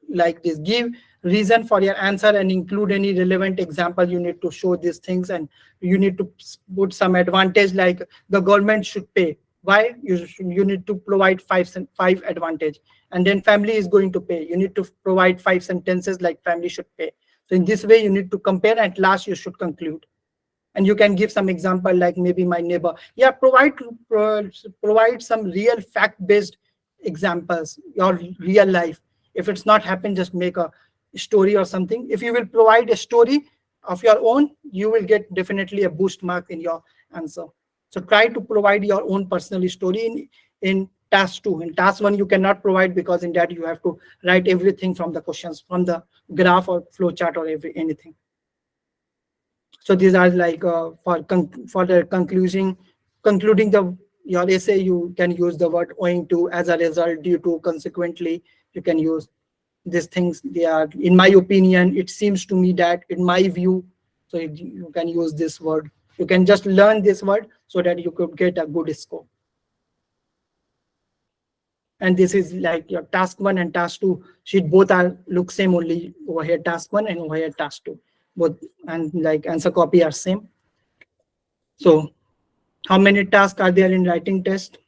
like this, give reason for your answer and include any relevant example. You need to show these things, and you need to put some advantage like the government should pay. Why? You need to provide five advantage, and then family is going to pay. You need to provide 5 sentences like family should pay. So in this way you need to compare, and at last you should conclude. And you can give some example like maybe my neighbor. Yeah, provide some real fact-based examples, your real life. If it's not happened, just make a story or something. If you will provide a story of your own, you will get definitely a boost mark in your answer. So try to provide your own personal story in task 2. In task 1 you cannot provide, because in that you have to write everything from the questions, from the graph or flow chart or anything. So these are like for the concluding your essay, you can use the word owing to, as a result, due to, consequently. You can use these things. They are, in my opinion, it seems to me that, in my view, so you can use this word. You can just learn this word so that you could get a good score. And this is like your task 1 and task 2 sheet, both are look same, only over here task 1 and over here task 2, both, and like answer copy are same. So how many tasks are there in writing test?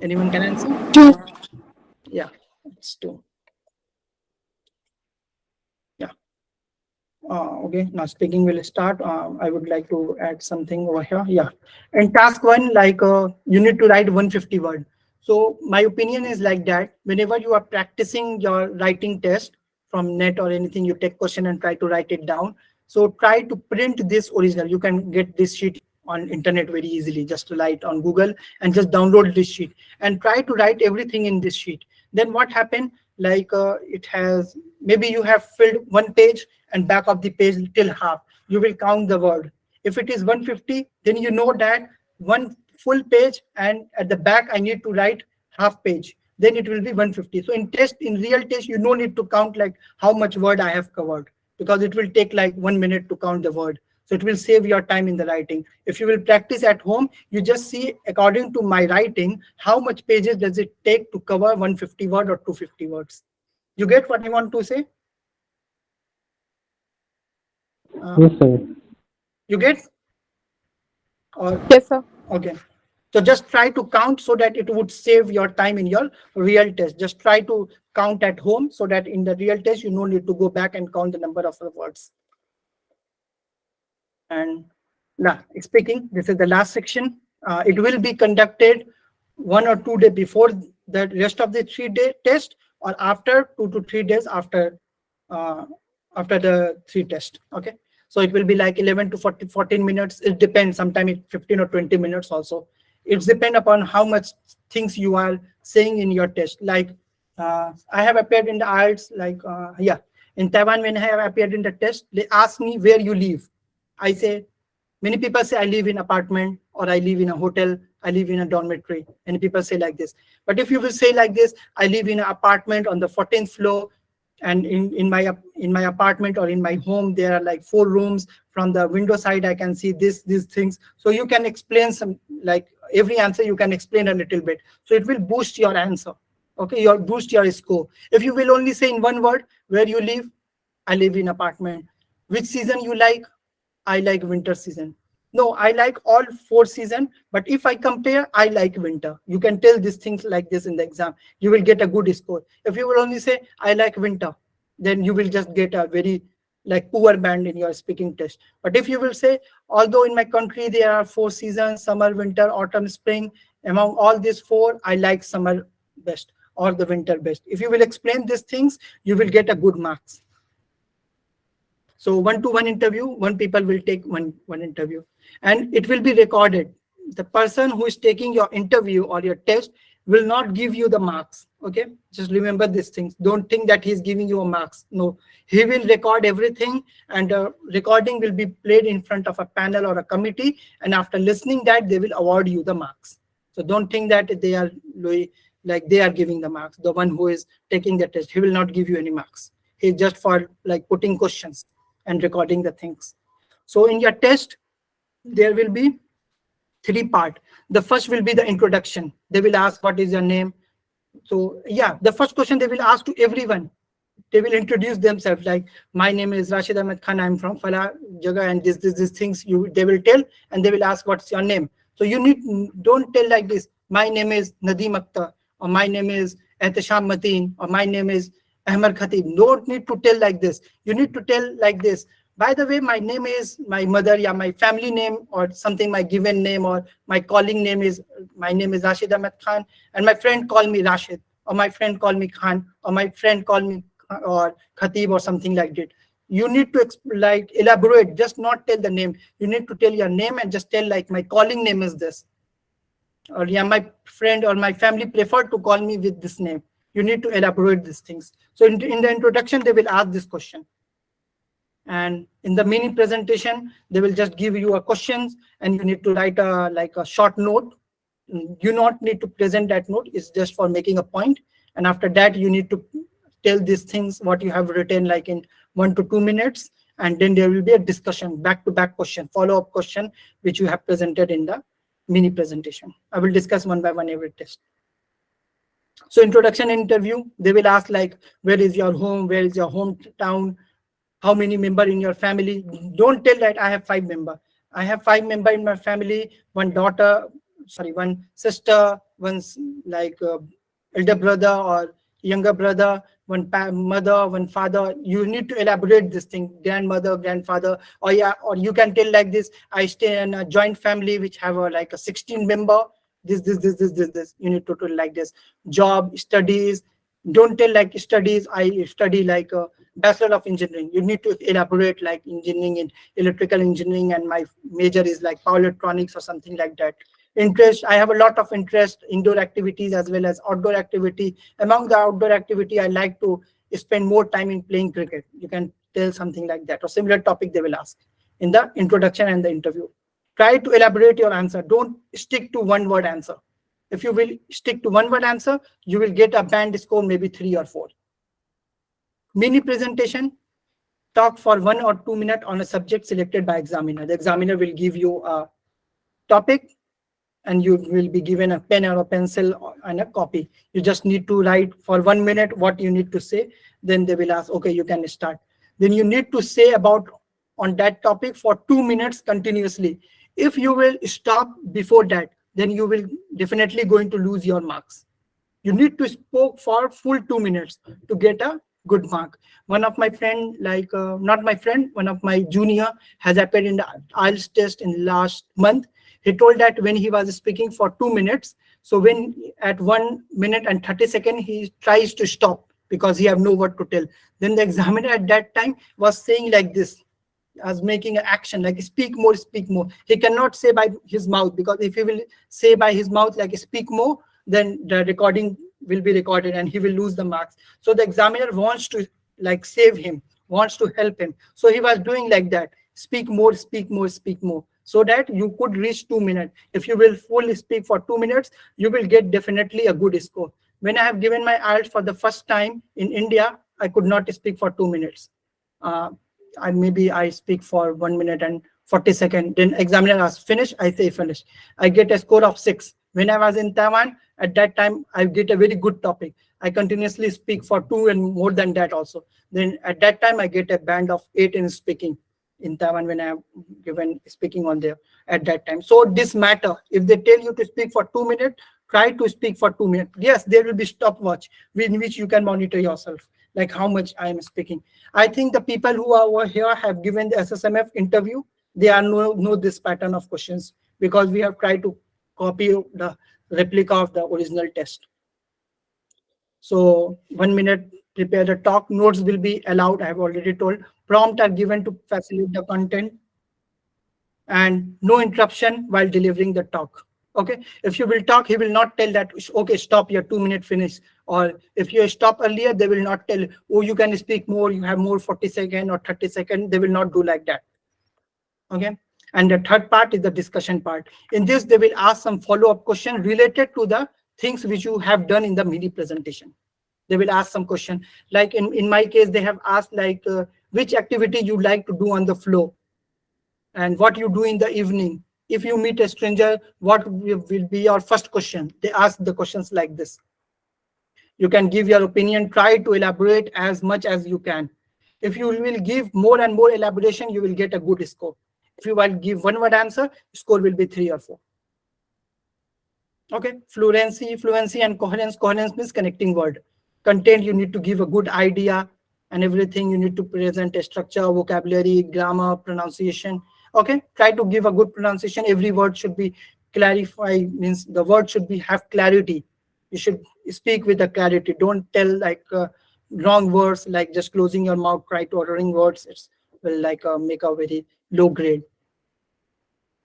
Anyone can answer? 2. Yeah, it's 2. Yeah. Okay, now speaking will start. I would like to add something over here. Yeah, in task 1, like you need to write 150 word. So my opinion is like that, whenever you are practicing your writing test from net or anything, you take question and try to write it down. So try to print this original. You can get this sheet on internet very easily. Just write on Google and just download this sheet and try to write everything in this sheet. Then what happened? Like it has, maybe you have filled 1 page and back of the page till half. You will count the word. If it is 150, then you know that 1 full page, and at the back I need to write half page. Then it will be 150. So in real test, you no need to count like how much word I have covered, because it will take like 1 minute to count the word. So it will save your time in the writing. If you will practice at home, you just see according to my writing, how much pages does it take to cover 150 word or 250 words. You get what I want to say? Yes, sir. You get? Or Yes, sir. okay. So just try to count so that it would save your time in your real test. Just try to count at home so that in the real test, you no need to go back and count the number of the words. And speaking, this is the last section. It will be conducted 1 or 2 days before the rest of the 3-day test, or after 2 to 3 days after the 3 test. Okay. So it will be like 11 to 14 minutes. It depends. Sometimes it's 15 or 20 minutes also. It depends upon how much things you are saying in your test. Like I have appeared in the IELTS, like in Taiwan, when I have appeared in the test, they ask me where you live. I say, many people say I live in apartment or I live in a hotel. I live in a dormitory. Many people say like this. But if you will say like this, I live in an apartment on the 14th floor, and in my apartment or in my home there are like 4 rooms. From the window side I can see these things. So you can explain some, like every answer you can explain a little bit, so it will boost your answer. Okay, your boost your score. If you will only say in one word, where you live, I live in apartment. Which season you like? I like winter season. No, I like all 4 seasons, but if I compare, I like winter. You can tell these things like this in the exam. You will get a good score. If you will only say, I like winter, then you will just get a very like poor band in your speaking test. But if you will say, although in my country there are 4 seasons, summer, winter, autumn, spring, among all these 4, I like summer best or the winter best. If you will explain these things, you will get a good marks. So 1-to-1 interview, 1 people will take one interview, and it will be recorded. The person who is taking your interview or your test will not give you the marks. Okay, just remember these things. Don't think that he's giving you a marks. No, he will record everything, and recording will be played in front of a panel or a committee, and after listening that, they will award you the marks. So don't think that they are like they are giving the marks. The one who is taking the test, he will not give you any marks. He's just for like putting questions and recording the things. So in your test, there will be 3 parts. The first will be the introduction. They will ask, what is your name? So yeah, the first question they will ask to everyone. They will introduce themselves like, my name is Rashid Ahmed Khan, I'm from Fala Jaga, and these things they will tell, and they will ask, what's your name? So you don't tell like this, my name is Nadeem Akhtar, or my name is Ehtisham Mateen, or my name is Ahmad Khatib. Don't need to tell like this. You need to tell like this. By the way, my name is my mother, yeah, my family name or something, my given name or my calling name is, my name is Rashid Ahmed Khan, and my friend call me Rashid, or my friend call me Khan, or my friend call me or Khatib or something like that. You need to like elaborate, just not tell the name. You need to tell your name and just tell like, my calling name is this, or yeah, my friend or my family prefer to call me with this name. You need to elaborate these things. So in the introduction, they will ask this question. And in the mini presentation, they will just give you a questions, and you need to write a short note. You not need to present that note. It's just for making a point. And after that, you need to tell these things, what you have written, like in 1 to 2 minutes. And then there will be a discussion, back-to-back question, follow-up question, which you have presented in the mini presentation. I will discuss one by one every test. So introduction interview, they will ask like, where is your home? Where is your hometown? How many members in your family? Don't tell that I have 5 members. I have 5 members in my family, one sister, one like elder brother or younger brother, one mother, one father. You need to elaborate this thing, grandmother, grandfather, or yeah, or you can tell like this, I stay in a joint family which have like a 16 member. This. You need to tell like this. Job, studies. Don't tell like studies, I study like a Bachelor of Engineering. You need to elaborate like engineering in electrical engineering, and my major is like power electronics or something like that. Interest, I have a lot of interest, indoor activities as well as outdoor activity. Among the outdoor activity, I like to spend more time in playing cricket. You can tell something like that, or similar topic they will ask in the introduction and the interview. Try to elaborate your answer. Don't stick to one word answer. If you will stick to one word answer, you will get a band score, maybe 3 or 4. Mini presentation, talk for 1 or 2 minutes on a subject selected by examiner. The examiner will give you a topic, and you will be given a pen or a pencil and a copy. You just need to write for 1 minute what you need to say. Then they will ask, okay, you can start. Then you need to say about on that topic for 2 minutes continuously. If you will stop before that, then you will definitely going to lose your marks. You need to speak for full 2 minutes to get a good mark. One of my friend, like not my friend, one of my junior has appeared in the IELTS test in last month. He told that when he was speaking for 2 minutes, so when at 1 minute and 30 seconds, he tries to stop because he have no word to tell. Then the examiner at that time was saying like this, as making an action like speak more, speak more. He cannot say by his mouth, because if he will say by his mouth like speak more, then the recording will be recorded and he will lose the marks. So the examiner wants to like save him, wants to help him. So he was doing like that, speak more, speak more, speak more. so that you could reach 2 minutes. If you will fully speak for 2 minutes, you will get definitely a good score. When I have given my IELTS for the first time in India, I could not speak for 2 minutes. Uh, I speak for 1 minute and 40 seconds. Then examiner asks, finish? I say finish. I get a score of 6. When I was in Taiwan, at that time, I get a very good topic. I continuously speak for 2 and more than that also. Then at that time, I get a band of 8 in speaking in Taiwan when I have given speaking on there at that time. So this matter, if they tell you to speak for 2 minutes, try to speak for 2 minutes. Yes, there will be stopwatch in which you can monitor yourself, like how much I am speaking. I think the people who are over here have given the SSMF interview. They are know this pattern of questions because we have tried to copy the replica of the original test. So 1 minute, prepare the talk. Notes will be allowed. I have already told. Prompt are given to facilitate the content, and no interruption while delivering the talk. Okay, if you will talk, he will not tell that, okay, stop, your 2 minute finish. Or if you stop earlier, they will not tell, oh, you can speak more, you have more 40 seconds or 30 seconds. They will not do like that. Okay. And the third part is the discussion part. In this, they will ask some follow-up question related to the things which you have done in the mini presentation. They will ask some question. Like in my case, they have asked like which activity you like to do on the floor and what you do in the evening. If you meet a stranger, what will be your first question? They ask the questions like this. You can give your opinion, try to elaborate as much as you can. If you will give more and more elaboration, you will get a good score. If you will give one word answer, score will be 3 or 4. Okay, fluency and coherence. Coherence means connecting word. Content, you need to give a good idea and everything. You need to present a structure, vocabulary, grammar, pronunciation. Okay, try to give a good pronunciation. Every word should be clarified, means the word should be have clarity. You should speak with the clarity. Don't tell like wrong words, like just closing your mouth, try to uttering words. It's will like make a very low grade.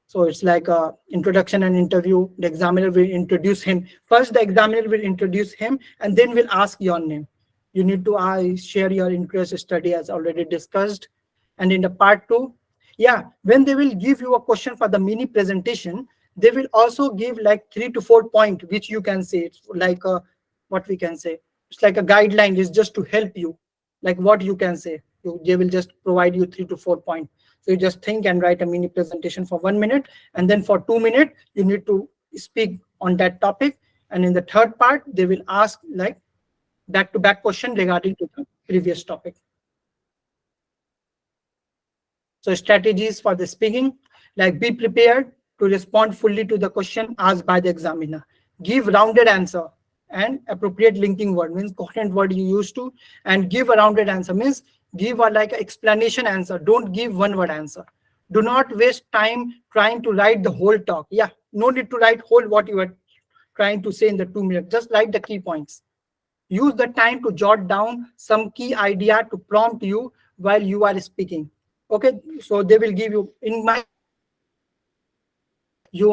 So it's like a introduction and interview. The examiner will introduce him. First, the examiner will introduce him and then will ask your name. You need to share your interest study as already discussed. And in the part 2, yeah, when they will give you a question for the mini presentation, they will also give like 3 to 4 points, which you can say. It's like what we can say. It's like a guideline. It's just to help you, like what you can say. They will just provide you 3 to 4 points. So you just think and write a mini presentation for 1 minute, and then for 2 minutes, you need to speak on that topic. And in the third part, they will ask like back-to-back question regarding to the previous topic. So strategies for the speaking, like be prepared to respond fully to the question asked by the examiner. Give rounded answer and appropriate linking word, means coherent word you use to, and give a rounded answer means give a like explanation answer. Don't give one word answer. Do not waste time trying to write the whole talk. Yeah, no need to write whole what you are trying to say in the 2 minutes. Just write the key points. Use the time to jot down some key idea to prompt you while you are speaking. Okay, so they will give you, in my, you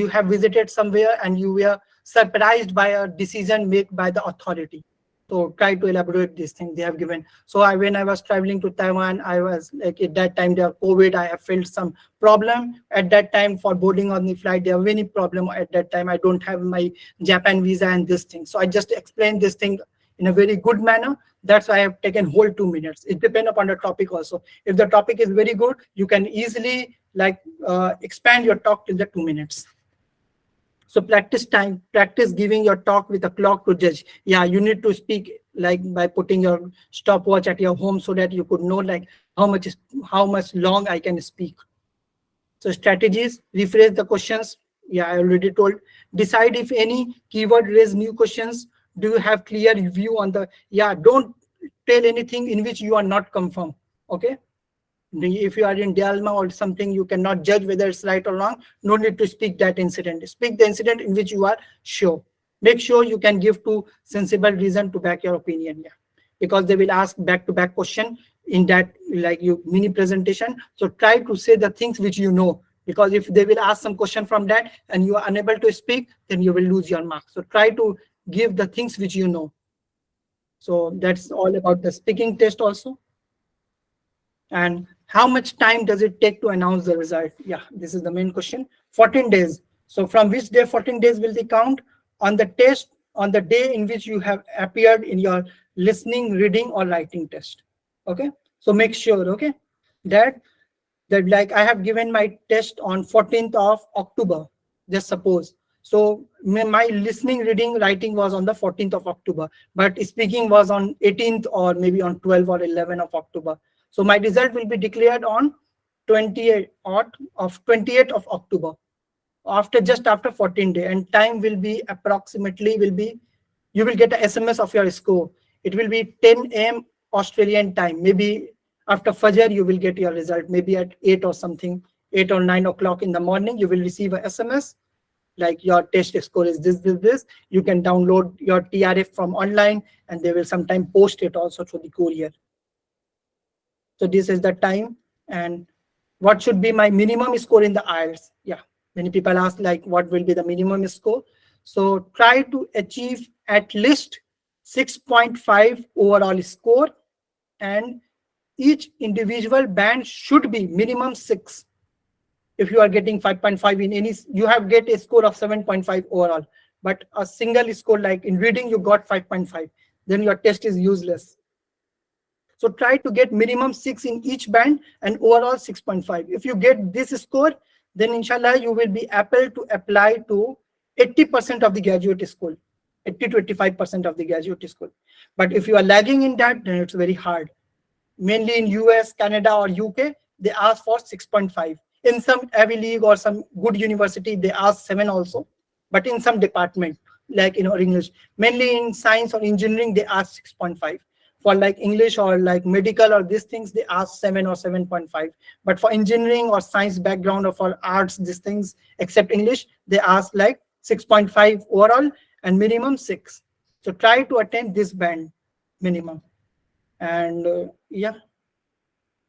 have visited somewhere and you were surprised by a decision made by the authority. So try to elaborate this thing they have given. So when I was traveling to Taiwan, I was like, at that time there COVID, I have felt some problem at that time for boarding on the flight. There were many problem at that time. I don't have my Japan visa and this thing. So I just explained this thing in a very good manner. That's why I have taken whole 2 minutes. It depends upon the topic also. If the topic is very good, you can easily like expand your talk till the 2 minutes. So practice time, practice giving your talk with a clock to judge. Yeah, you need to speak like by putting your stopwatch at your home so that you could know like how much long I can speak. So strategies, rephrase the questions. Yeah, I already told. Decide if any keyword raise new questions. Do you have clear view on the, yeah, don't tell anything in which you are not confirmed. Okay. If you are in dilemma or something, you cannot judge whether it's right or wrong. No need to speak that incident. Speak the incident in which you are sure. Make sure you can give two sensible reason to back your opinion. Yeah, because they will ask back-to-back question in that like you mini presentation. So try to say the things which you know. Because if they will ask some question from that and you are unable to speak, then you will lose your mark. So try to give the things which you know. So that's all about the speaking test also. And how much time does it take to announce the result? Yeah, this is the main question. 14 days. So from which day 14 days will they count? On the test, on the day in which you have appeared in your listening, reading, or writing test. Okay. So make sure, okay, that like I have given my test on 14th of October, just suppose. So my listening, reading, writing was on the 14th of October, but speaking was on 18th or maybe on 12 or 11 of October. So my result will be declared on 28th of October, after just after 14 days, and time will be approximately will be, you will get a SMS of your score. It will be 10 a.m. Australian time. Maybe after Fajr you will get your result. Maybe at 8 or something, 8 or 9 o'clock in the morning, you will receive a SMS like your test score is this. You can download your TRF from online, and they will sometime post it also through the courier. So this is the time. And what should be my minimum score in the IELTS? Yeah, many people ask like what will be the minimum score. So try to achieve at least 6.5 overall score, and each individual band should be minimum 6. If you are getting 5.5 in any, you have get a score of 7.5 overall, but a single score like in reading you got 5.5, then your test is useless. So try to get minimum 6 in each band and overall 6.5. If you get this score, then inshallah you will be able to apply to 80% of the graduate school, 80 to 85% of the graduate school. But if you are lagging in that, then it's very hard. Mainly in US, Canada, or UK, they ask for 6.5. In some Ivy League or some good university, they ask 7 also. But in some department, like English, mainly in science or engineering, they ask 6.5. For like English or like medical or these things, they ask 7 or 7.5. But for engineering or science background or for arts, these things, except English, they ask like 6.5 overall and minimum 6. So try to attain this band minimum. And yeah.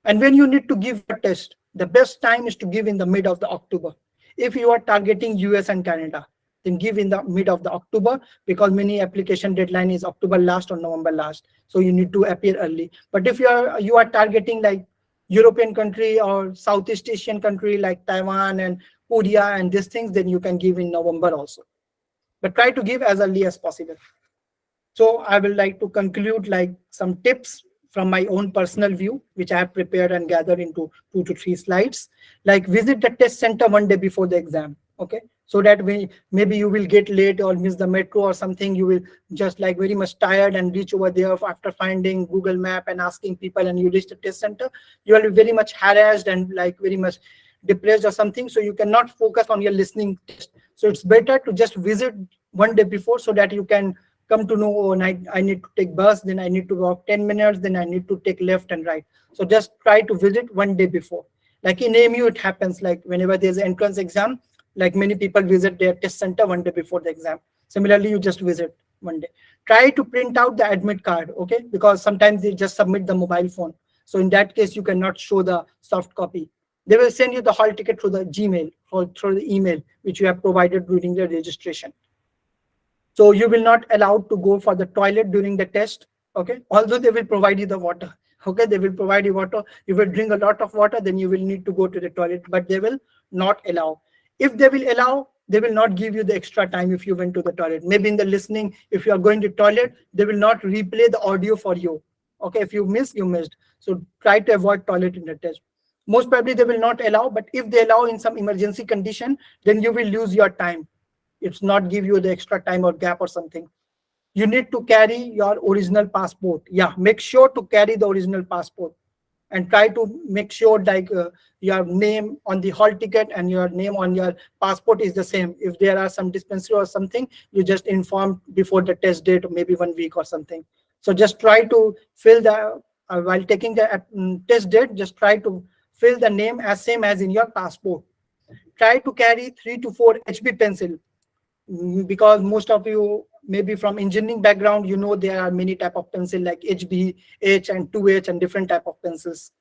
And when you need to give your test, the best time is to give in the mid of the October. If you are targeting US and Canada, then give in the mid of the October, because many application deadline is October last or November last. So you need to appear early. But if you are targeting like European country or Southeast Asian country like Taiwan and Korea and these things, then you can give in November also. But try to give as early as possible. So I will like to conclude like some tips from my own personal view, which I have prepared and gathered into 2 to 3 slides. Like visit the test center one day before the exam. Okay. So that maybe you will get late or miss the metro or something. You will just like very much tired and reach over there after finding Google Map and asking people, and you reach the test center. You will be very much harassed and like very much depressed or something. So you cannot focus on your listening test. So it's better to just visit one day before, so that you can come to know, oh, I need to take bus, then I need to walk 10 minutes, then I need to take left and right. So just try to visit one day before. Like in AMU, it happens like whenever there's an entrance exam, like many people visit their test center one day before the exam. Similarly, you just visit one day. Try to print out the admit card, okay? Because sometimes they just submit the mobile phone. So in that case, you cannot show the soft copy. They will send you the hall ticket through the Gmail or through the email, which you have provided during the registration. So you will not allowed to go for the toilet during the test, okay? Although they will provide you the water, okay? They will provide you water. You will drink a lot of water, then you will need to go to the toilet, but they will not allow. If they will allow, they will not give you the extra time if you went to the toilet. Maybe in the listening, if you are going to toilet, they will not replay the audio for you. Okay, if you miss, you missed. So try to avoid toilet in the test. Most probably they will not allow, but if they allow in some emergency condition, then you will lose your time. It's not give you the extra time or gap or something. You need to carry your original passport. Yeah, make sure to carry the original passport, and try to make sure like your name on the hall ticket and your name on your passport is the same. If there are some dispensary or something, you just inform before the test date, or maybe 1 week or something. So just try to fill the while taking the test date, just try to fill the name as same as in your passport. Try to carry 3 to 4 HB pencil, because most of you maybe from engineering background, you know there are many type of pencil like HB, H and 2H and different type of pencils.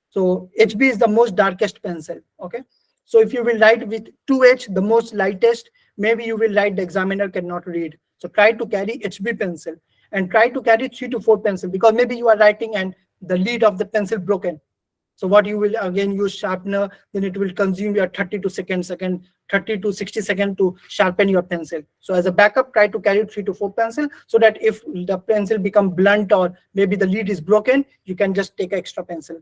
So HB is the most darkest pencil, okay? So if you will write with 2H, the most lightest, maybe you will write the examiner cannot read. So try to carry HB pencil, and try to carry 3 to 4 pencil, because maybe you are writing and the lead of the pencil broken. So what you will again use sharpener, then it will consume your 30 to 30 to 60 seconds to sharpen your pencil. So as a backup, try to carry 3 to 4 pencil, so that if the pencil become blunt or maybe the lead is broken, you can just take extra pencil.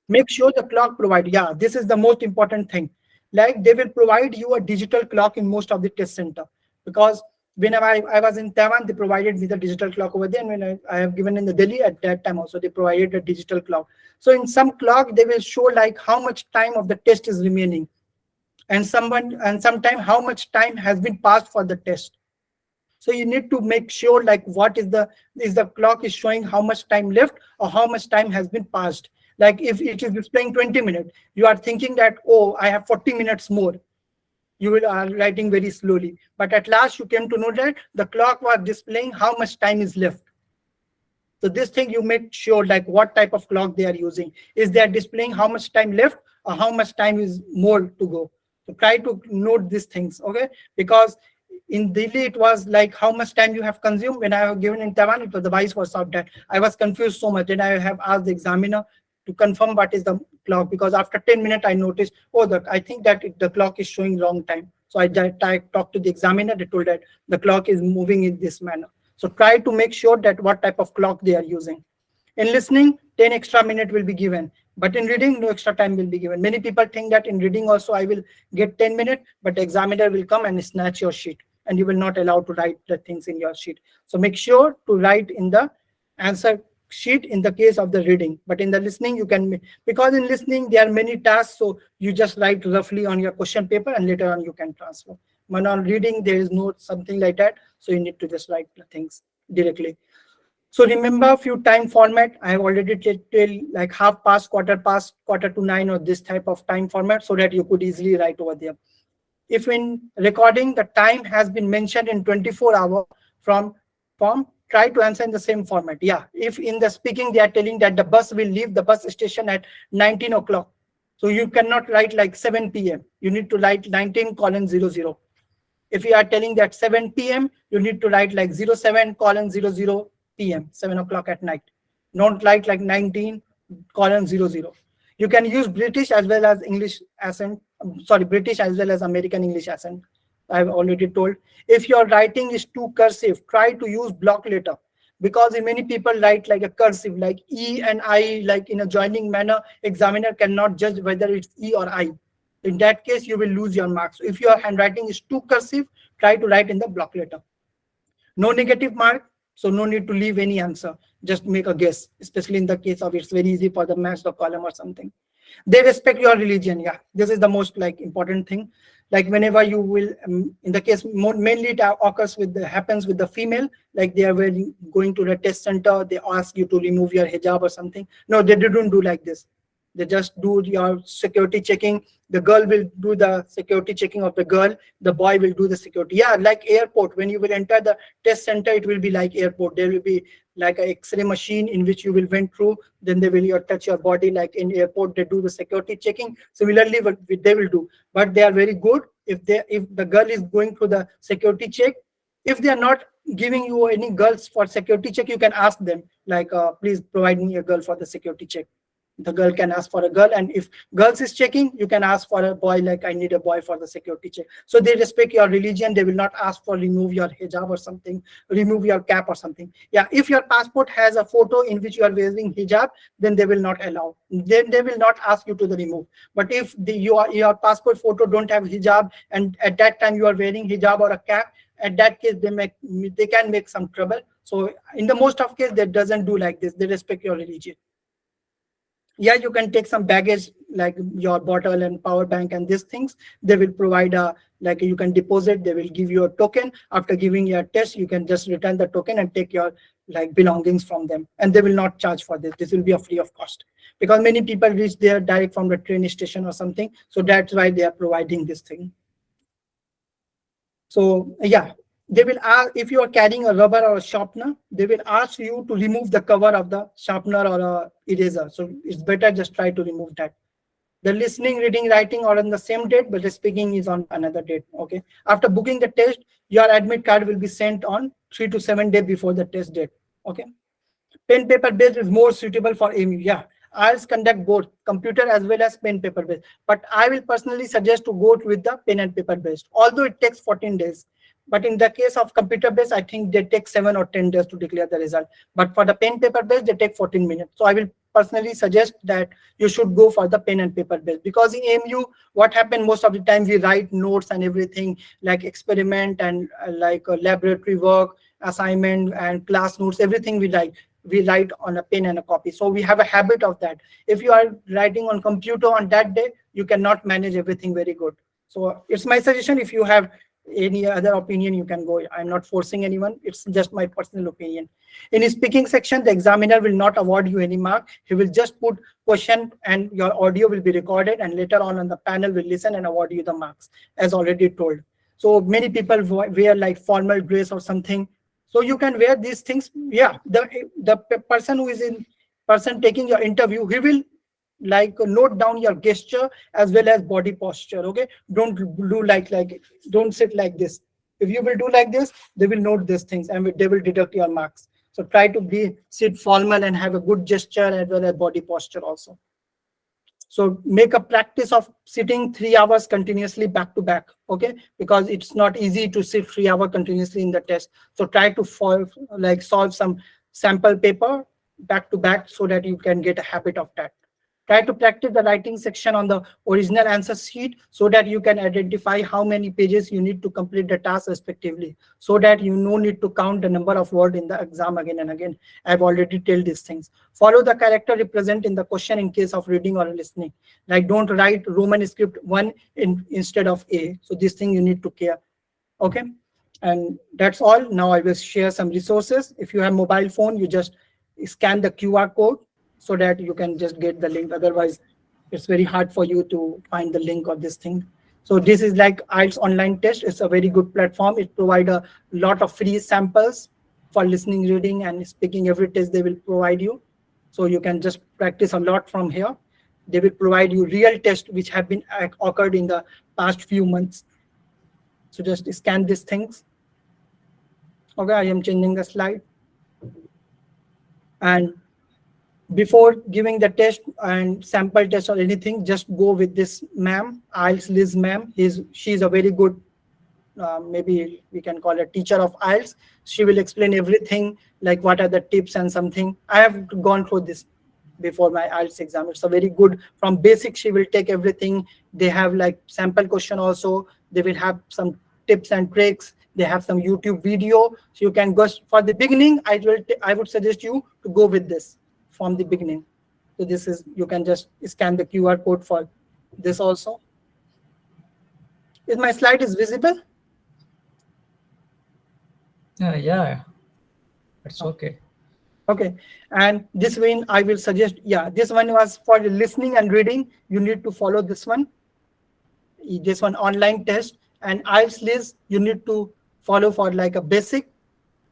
Make sure the clock provide, yeah, this is the most important thing. Like they will provide you a digital clock in most of the test center, because whenever I was in Taiwan, they provided me the digital clock over there, and when I have given in the Delhi at that time also, they provided a digital clock. So in some clock they will show like how much time of the test is remaining, and sometime how much time has been passed for the test. So you need to make sure like what is the clock is showing how much time left or how much time has been passed. Like if it is displaying 20 minutes, you are thinking that, oh, I have 40 minutes more. You will are writing very slowly. But at last you came to know that the clock was displaying how much time is left. So this thing you make sure like what type of clock they are using. Is they are displaying how much time left or how much time is more to go. So try to note these things, okay? Because in Delhi it was like how much time you have consumed. When I have given in Taiwan, it was the vice versa of that. I was confused so much, and I have asked the examiner to confirm what is the clock, because after 10 minutes I noticed, oh, I think that the clock is showing wrong time. So I talked to the examiner. They told that the clock is moving in this manner. So try to make sure that what type of clock they are using. In listening, 10 extra minutes will be given, but in reading, no extra time will be given. Many people think that in reading also I will get 10 minutes, but the examiner will come and snatch your sheet, and you will not allowed to write the things in your sheet. So make sure to write in the answer sheet in the case of the reading, but in the listening you can, because in listening there are many tasks, so you just write roughly on your question paper and later on you can transfer. But on reading there is no something like that, so you need to just write the things directly. So remember a few time format. I have already tell like half past, quarter to 9, or this type of time format, so that you could easily write over there. If in recording the time has been mentioned in 24 hour from form, try to answer in the same format. Yeah, if in the speaking they are telling that the bus will leave the bus station at 19 o'clock, so you cannot write like 7 p.m. You need to write 19:00. If you are telling that 7 p.m., you need to write like 07:00 p.m., 7 o'clock at night. Don't write like 19:00. You can use British as well as English accent. Sorry, British as well as American English accent. I've already told. If your writing is too cursive, try to use block letter, because many people write like a cursive, like E and I, like in a joining manner. Examiner cannot judge whether it's E or I. In that case, you will lose your marks. So if your handwriting is too cursive, try to write in the block letter. No negative mark, so no need to leave any answer. Just make a guess, especially in the case of it's very easy for the match the column or something. They respect your religion. Yeah, this is the most like important thing. Like whenever you will, in the case mainly it occurs with happens with the female, like they are going to the test center, they ask you to remove your hijab or something. No, they didn't do like this. They just do your security checking. The girl will do the security checking of the girl. The boy will do the security. Yeah, like airport. When you will enter the test center, it will be like airport. There will be like an X-ray machine in which you will went through. Then they will touch your body like in airport. They do the security checking. Similarly, what they will do. But they are very good. If the girl is going through the security check, if they are not giving you any girls for security check, you can ask them like, please provide me a girl for the security check. The girl can ask for a girl, and if girls is checking, you can ask for a boy, like I need a boy for the security check. So they respect your religion. They will not ask for remove your hijab or something, remove your cap or something. Yeah, if your passport has a photo in which you are wearing hijab, then they will not allow, then they will not ask you to the remove. But if your passport photo don't have hijab, and at that time you are wearing hijab or a cap, at that case they can make some trouble. So in the most of case, they doesn't do like this. They respect your religion. Yeah, you can take some baggage like your bottle and power bank and these things. They will provide a, like you can deposit, they will give you a token. After giving your test, you can just return the token and take your like belongings from them, and they will not charge for this. This will be a free of cost, because many people reach there direct from the train station or something, so that's why they are providing this thing. So yeah, they will ask, if you are carrying a rubber or a sharpener, they will ask you to remove the cover of the sharpener or a eraser. So it's better just try to remove that. The listening, reading, writing are on the same date, but the speaking is on another date. Okay. After booking the test, your admit card will be sent on 3 to 7 days before the test date. Okay. Pen paper based is more suitable for AMU. Yeah, IELTS conduct both computer as well as pen paper based. But I will personally suggest to go with the pen and paper based, although it takes 14 days. But in the case of computer based, I think they take 7 or 10 days to declare the result. But for the pen paper based, they take 14 minutes. So I will personally suggest that you should go for the pen and paper based, because in AMU, what happened most of the time, we write notes and everything like experiment and laboratory work, assignment and class notes, everything we write on a pen and a copy. So we have a habit of that. If you are writing on computer on that day, you cannot manage everything very good. So it's my suggestion. If you have any other opinion, you can go. I'm not forcing anyone, it's just my personal opinion. In his speaking section, the examiner will not award you any mark. He will just put question and your audio will be recorded, and later on the panel will listen and award you the marks, as already told. So many people wear like formal dress or something, so you can wear these things. Yeah, the person who is in person taking your interview, he will like note down your gesture as well as body posture. Okay, don't do don't sit like this. If you will do like this, they will note these things and they will deduct your marks. So try to be sit formal and have a good gesture as well as body posture also. So make a practice of sitting 3 hours continuously back to back. Okay, because it's not easy to sit 3 hours continuously in the test. So try to solve some sample paper back to back so that you can get a habit of that. Try to practice the writing section on the original answer sheet so that you can identify how many pages you need to complete the task respectively, so that you no need to count the number of words in the exam again and again. I've already told these things. Follow the character represent in the question in case of reading or listening. Like don't write Roman script 1 instead of A. So this thing you need to care. Okay. And that's all. Now I will share some resources. If you have mobile phone, you just scan the QR code so that you can just get the link. Otherwise, it's very hard for you to find the link of this thing. So this is like IELTS online test. It's a very good platform. It provides a lot of free samples for listening, reading, and speaking. Every test they will provide you. So you can just practice a lot from here. They will provide you real tests which have been occurred in the past few months. So just scan these things. Okay, I am changing the slide. And before giving the test and sample test or anything, just go with this ma'am, IELTS Liz ma'am. She's a very good, maybe we can call her teacher of IELTS. She will explain everything, like what are the tips and something. I have gone through this before my IELTS exam. It's a very good, from basic, she will take everything. They have like sample question also. They will have some tips and tricks. They have some YouTube video. So you can go for the beginning. I would suggest you to go with this from the beginning. So this is, you can just scan the QR code for this also. Is my slide is visible? Yeah, it's okay. Okay, and this one I will suggest, yeah, this one was for listening and reading. You need to follow this one online test. And IELTS list you need to follow for like a basic.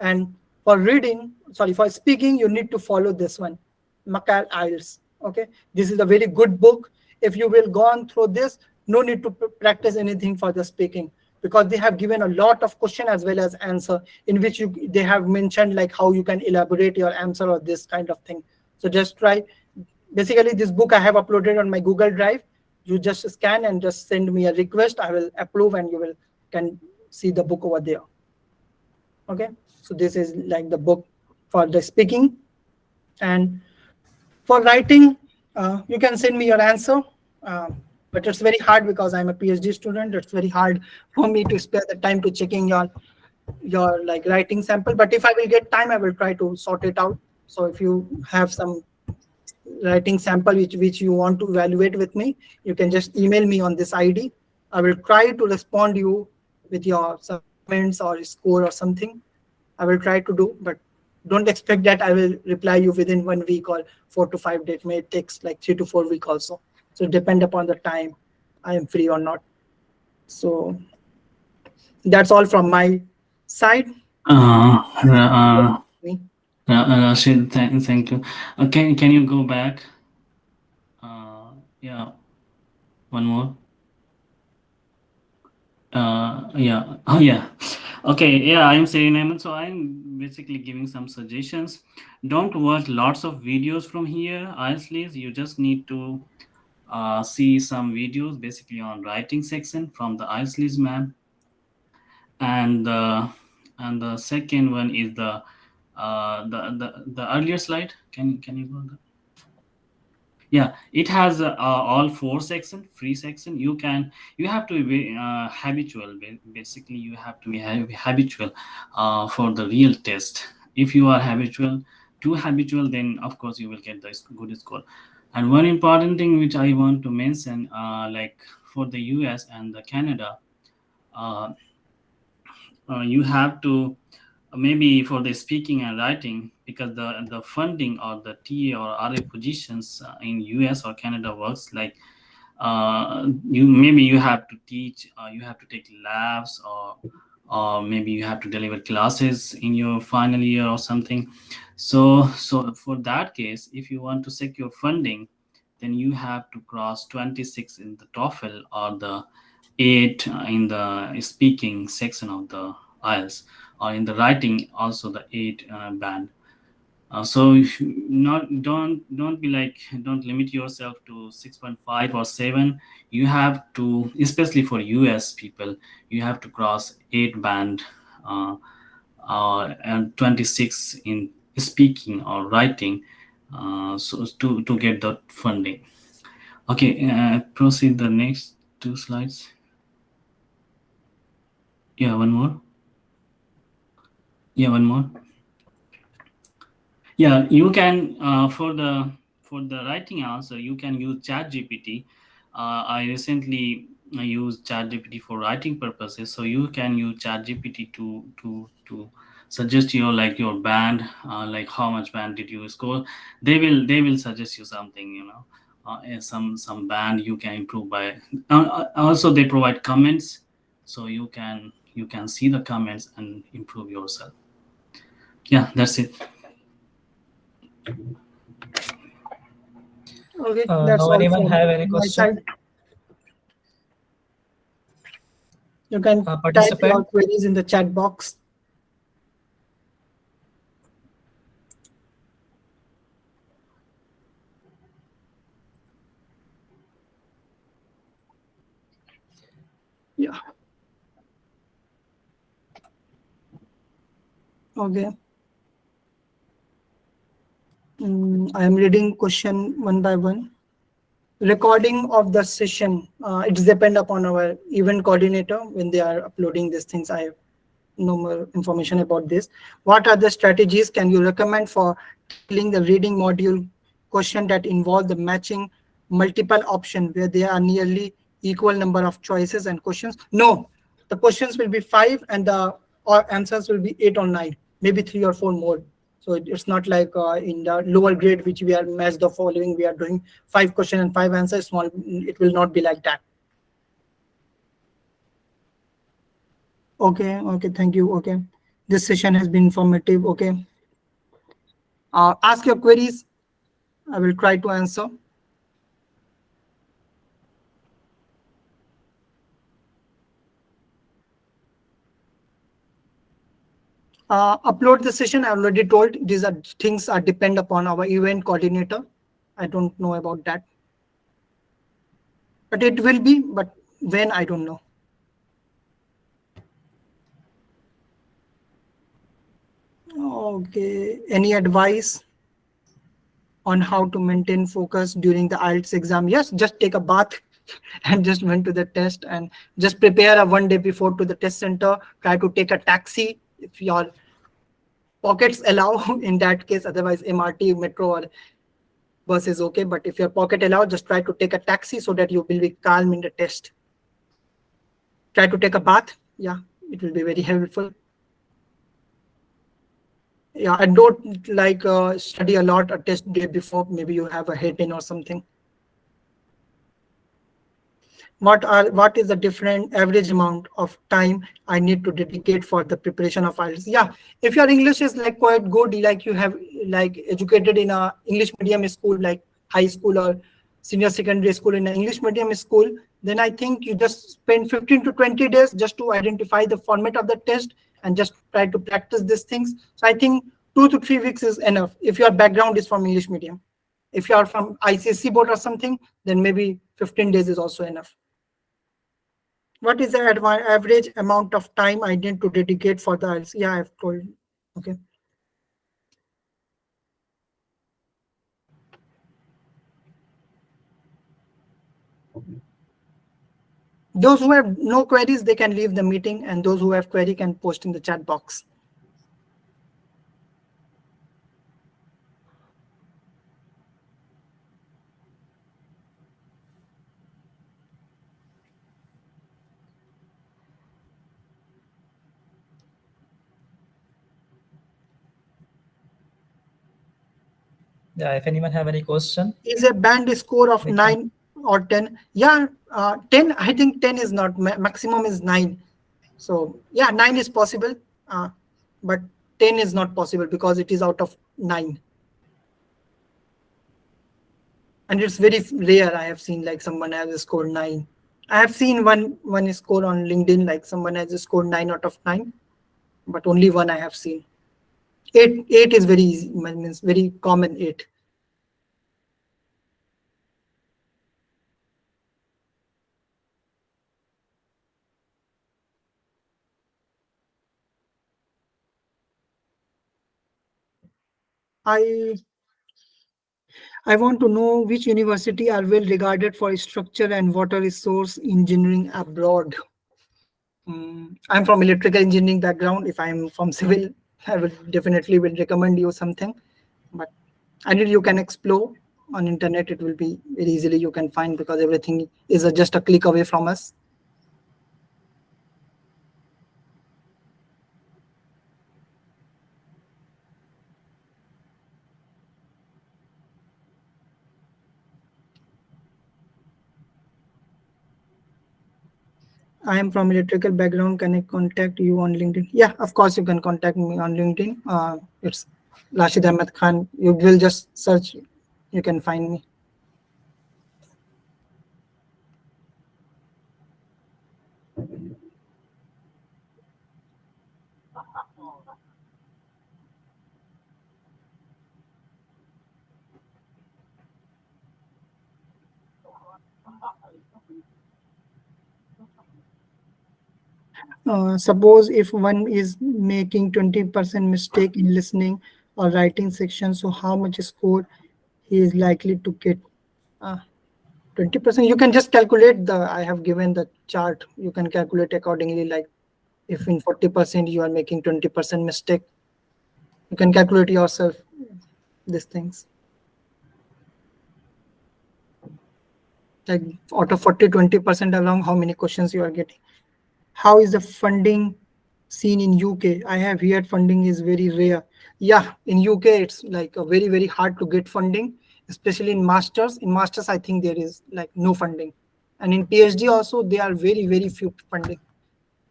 And for reading, sorry, for speaking, you need to follow this one, Makar IELTS. Okay, this is a very good book. If you will go on through this, no need to practice anything for the speaking, because they have given a lot of question as well as answer, in which they have mentioned like how you can elaborate your answer or this kind of thing. So just try. Basically, this book I have uploaded on my Google Drive. You just scan and just send me a request. I will approve and you will can see the book over there. Okay, so this is like the book for the speaking. And for writing, you can send me your answer, but it's very hard because I'm a PhD student. It's very hard for me to spare the time to checking your like writing sample. But if I will get time, I will try to sort it out. So if you have some writing sample which you want to evaluate with me, you can just email me on this ID. I will try to respond you with your some comments or score or something. I will try to do, but don't expect that I will reply you within 1 week or 4 to 5 days. May it takes like 3 to 4 weeks also. So depend upon the time I am free or not. So that's all from my side. Me. Rashid, thank you. Can you go back? Yeah, one more. Yeah. Oh, yeah. Okay, yeah, I'm saying Ahmed. So I'm basically giving some suggestions. Don't watch lots of videos from here, honestly. You just need to see some videos basically on writing section from the IELTS map, and the second one is the earlier slide. Can you go? Yeah, it has all four section, free section. You have to be habitual. Basically, you have to be habitual for the real test. If you are habitual, too habitual, then of course you will get the good score. And one important thing which I want to mention, like for the US and the Canada, uh, you have to maybe for the speaking and writing, because the funding or the TA or RA positions in US or Canada works like, you maybe you have to teach, you have to take labs, or maybe you have to deliver classes in your final year or something. So for that case, if you want to secure funding, then you have to cross 26 in the TOEFL or the 8 in the speaking section of the IELTS, or in the writing also the 8 band. So if not don't be like, don't limit yourself to 6.5 or 7. You have to, especially for US people, you have to cross 8 band, uh, and 26 in speaking or writing, so to get the funding. Okay, proceed the next two slides. Yeah, one more. Yeah, one more. Yeah, you can for the writing answer, you can use Chat GPT. I recently used Chat GPT for writing purposes, so you can use Chat GPT to suggest your, like, your band, like how much band did you score. They will suggest you something, and some band you can improve by. Also, they provide comments, so you can see the comments and improve yourself. Yeah, that's it. Okay, that's Now, all anyone from have any my side. question? You can type your Participant? queries in the chat box. Yeah. Okay. I am reading question one by one. Recording of the session, it's depend upon our event coordinator when they are uploading these things. I have no more information about this. What are the strategies can you recommend for tackling the reading module question that involve the matching multiple option where there are nearly equal number of choices and questions? No, the questions will be 5 and the or answers will be 8 or 9, maybe 3 or 4 more. So it's not like in the lower grade which we are match the following, we are doing 5 question and 5 answers. Small, it will not be like that. Okay, thank you. Okay, this session has been informative. Okay, ask your queries. I will try to answer. Upload the session. I already told these are things are depend upon our event coordinator. I don't know about that, but it will be. But when, I don't know. Okay, any advice on how to maintain focus during the IELTS exam? Yes, just take a bath and just went to the test, and just prepare a 1 day before to the test center. Try to take a taxi if your pockets allow in that case. Otherwise, MRT, metro, or bus is okay. But if your pocket allow, just try to take a taxi so that you will be calm in the test. Try to take a bath. Yeah, it will be very helpful. Yeah, and don't like study a lot a test day before. Maybe you have a head pain or something. What is the different average amount of time I need to dedicate for the preparation of IELTS? Yeah, if your English is like quite good, like you have like educated in a English medium school, like high school or senior secondary school in an English medium school, then I think you just spend 15 to 20 days just to identify the format of the test and just try to practice these things. So I think 2 to 3 weeks is enough if your background is from English medium. If you are from ICSE board or something, then maybe 15 days is also enough. What is the average amount of time I need to dedicate for the IELTS? Yeah, I've told you. Okay. Those who have no queries, they can leave the meeting, and those who have query can post in the chat box. Yeah, if anyone have any question, Is a band score of we can. 9 or 10? Yeah, 10. I think 10 is not, maximum is 9. So yeah, 9 is possible, but 10 is not possible because it is out of 9. And it's very rare. I have seen like someone has scored 9. I have seen one score on LinkedIn, like someone has scored 9 out of 9, but only one I have seen. 8 is very easy, means very common 8. I want to know which university are well regarded for structure and water resource engineering abroad. I'm from electrical engineering background. If I'm from civil, I will definitely will recommend you something. But I know you can explore on internet. It will be very easily you can find because everything is just a click away from us. I am from electrical background. Can I contact you on LinkedIn? Yeah, of course you can contact me on LinkedIn. It's Rashid Ahmed Khan. You will just search. You can find me. Suppose if one is making 20% mistake in listening or writing section, so how much score he is likely to get? 20%, you can just calculate I have given the chart. You can calculate accordingly, like if in 40% you are making 20% mistake, you can calculate yourself these things. Like out of 40, 20% along how many questions you are getting. How is the funding seen in UK? I have heard funding is very rare. Yeah, in UK it's like a very hard to get funding, especially in masters. In masters, I think there is like no funding, and in PhD also there are very few funding.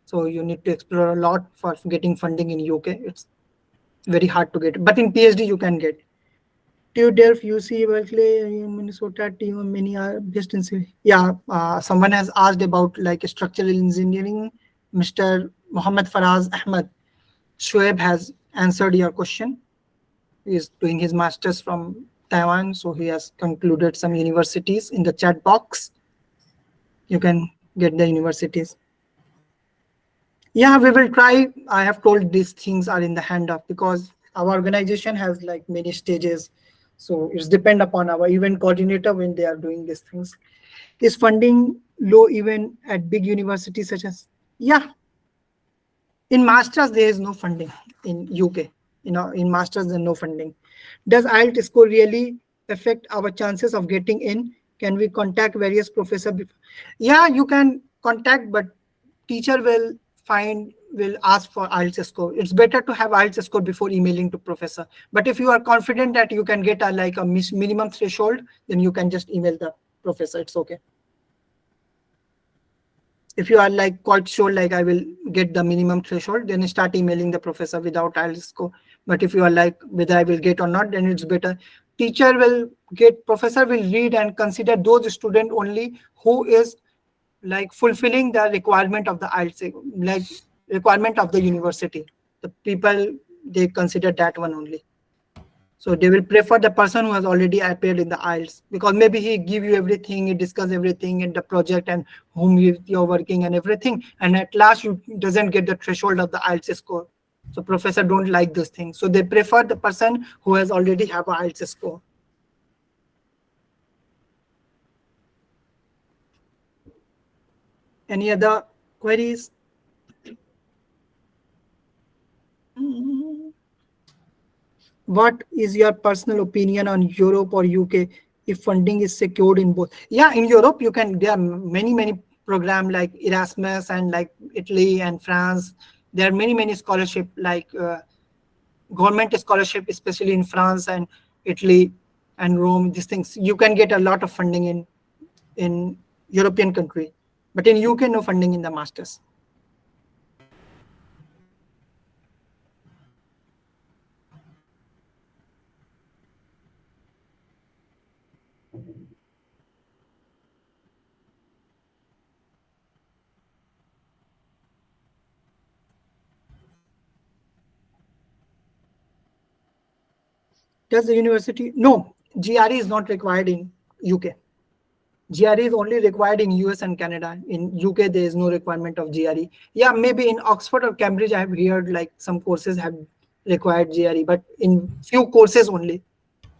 So you need to explore a lot for getting funding in UK. It's very hard to get, but in PhD you can get. TU Delft, UC Berkeley, Minnesota, TU, many are based in Syria. Yeah, someone has asked about like structural engineering. Mr. Mohammed Faraz Ahmed Shoaib has answered your question. He is doing his master's from Taiwan, so he has concluded some universities in the chat box. You can get the universities. Yeah, we will try. I have told these things are in the hand of, because our organization has like many stages. So it's depend upon our event coordinator when they are doing these things. Is funding low even at big universities such as? Yeah, in masters there is no funding in UK. In masters there's no funding. Does IELTS score really affect our chances of getting in? Can we contact various professor? Yeah, you can contact, but teacher will ask for IELTS score. It's better to have IELTS score before emailing to professor. But if you are confident that you can get a minimum threshold, then you can just email the professor. It's okay. If you are like quite sure, like I will get the minimum threshold, then start emailing the professor without IELTS score. But if you are like whether I will get or not, then it's better. Professor will read and consider those students only who is like fulfilling the requirement of the IELTS. Like requirement of the university. The people, they consider that one only. So they will prefer the person who has already appeared in the IELTS, because maybe he give you everything, he discuss everything in the project and whom you're working and everything, and at last you doesn't get the threshold of the IELTS score. So professor don't like this thing. So they prefer the person who has already have a IELTS score. Any other queries? What is your personal opinion on Europe or UK if funding is secured in both? Yeah, in Europe, you can, there are many programs like Erasmus and like Italy and France. There are many scholarship like government scholarship, especially in France and Italy and Rome. These things, you can get a lot of funding in European country. But in UK, no funding in the masters. Does the university? No, GRE is not required in UK. GRE is only required in US and Canada. In UK, there is no requirement of GRE. Yeah, maybe in Oxford or Cambridge, I have heard like some courses have required GRE, but in few courses only.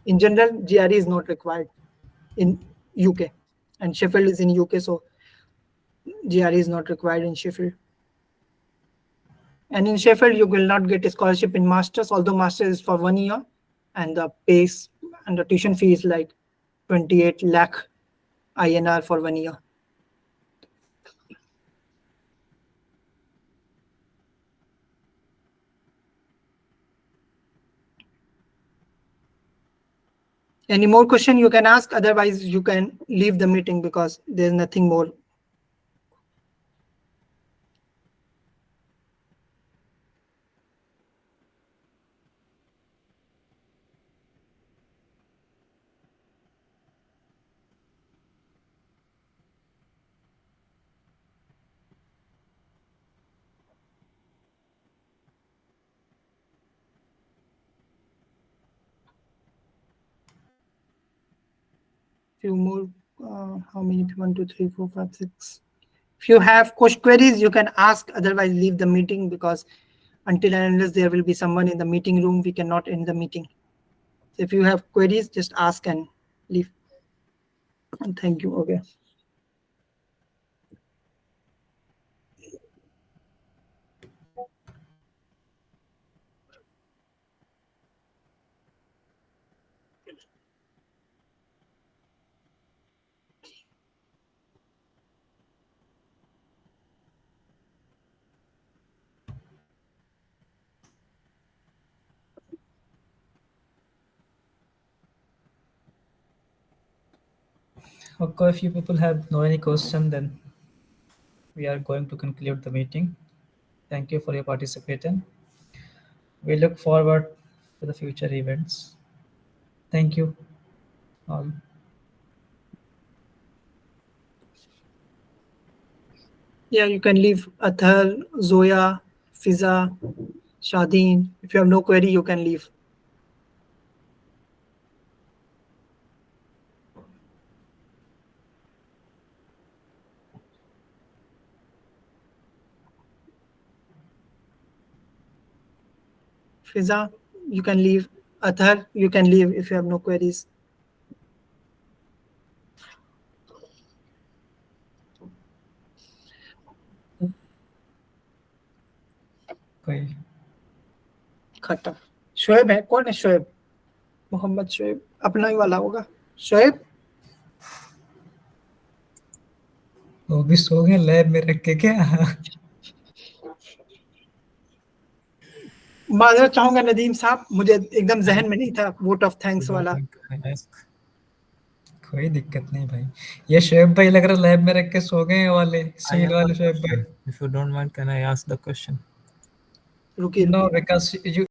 In general, GRE is not required in UK, and Sheffield is in UK, so GRE is not required in Sheffield. And in Sheffield, you will not get a scholarship in masters, although masters is for 1 year, and the pace and the tuition fee is like 28 lakh INR for 1 year. Any more question you can ask, otherwise you can leave the meeting because there's nothing more. Few more, how many? 1, 2, 3, 4, 5, 6. If you have queries, you can ask, otherwise leave the meeting, because until and unless there will be someone in the meeting room, we cannot end the meeting. So if you have queries, just ask and leave. And thank you. Okay. Okay, if you people have no any question, then we are going to conclude the meeting. Thank you for your participation. We look forward to the future events. Thank you all. Yeah, you can leave Athar, Zoya, Fiza, Shadeen. If you have no query, you can leave. Fiza, you can leave. Athar, you can leave if you have no queries. कोई खत्म. शोएब है, कौन है शोएब? मोहम्मद शोएब, अपना ही वाला होगा. शोएब, वो भी सो गए लैब में रख के क्या? माजरत चाहूंगा नदीम साहब, मुझे एकदम जहन में नहीं था वोट ऑफ थैंक्स वाला. कोई दिक्कत नहीं भाई. ये शोएब भाई लग रहा है लैब में रख के सो गए हैं वाले सिविल वाले शोएब भाई. If you don't mind, can I ask the question? रुकिए No, रुकिए. because you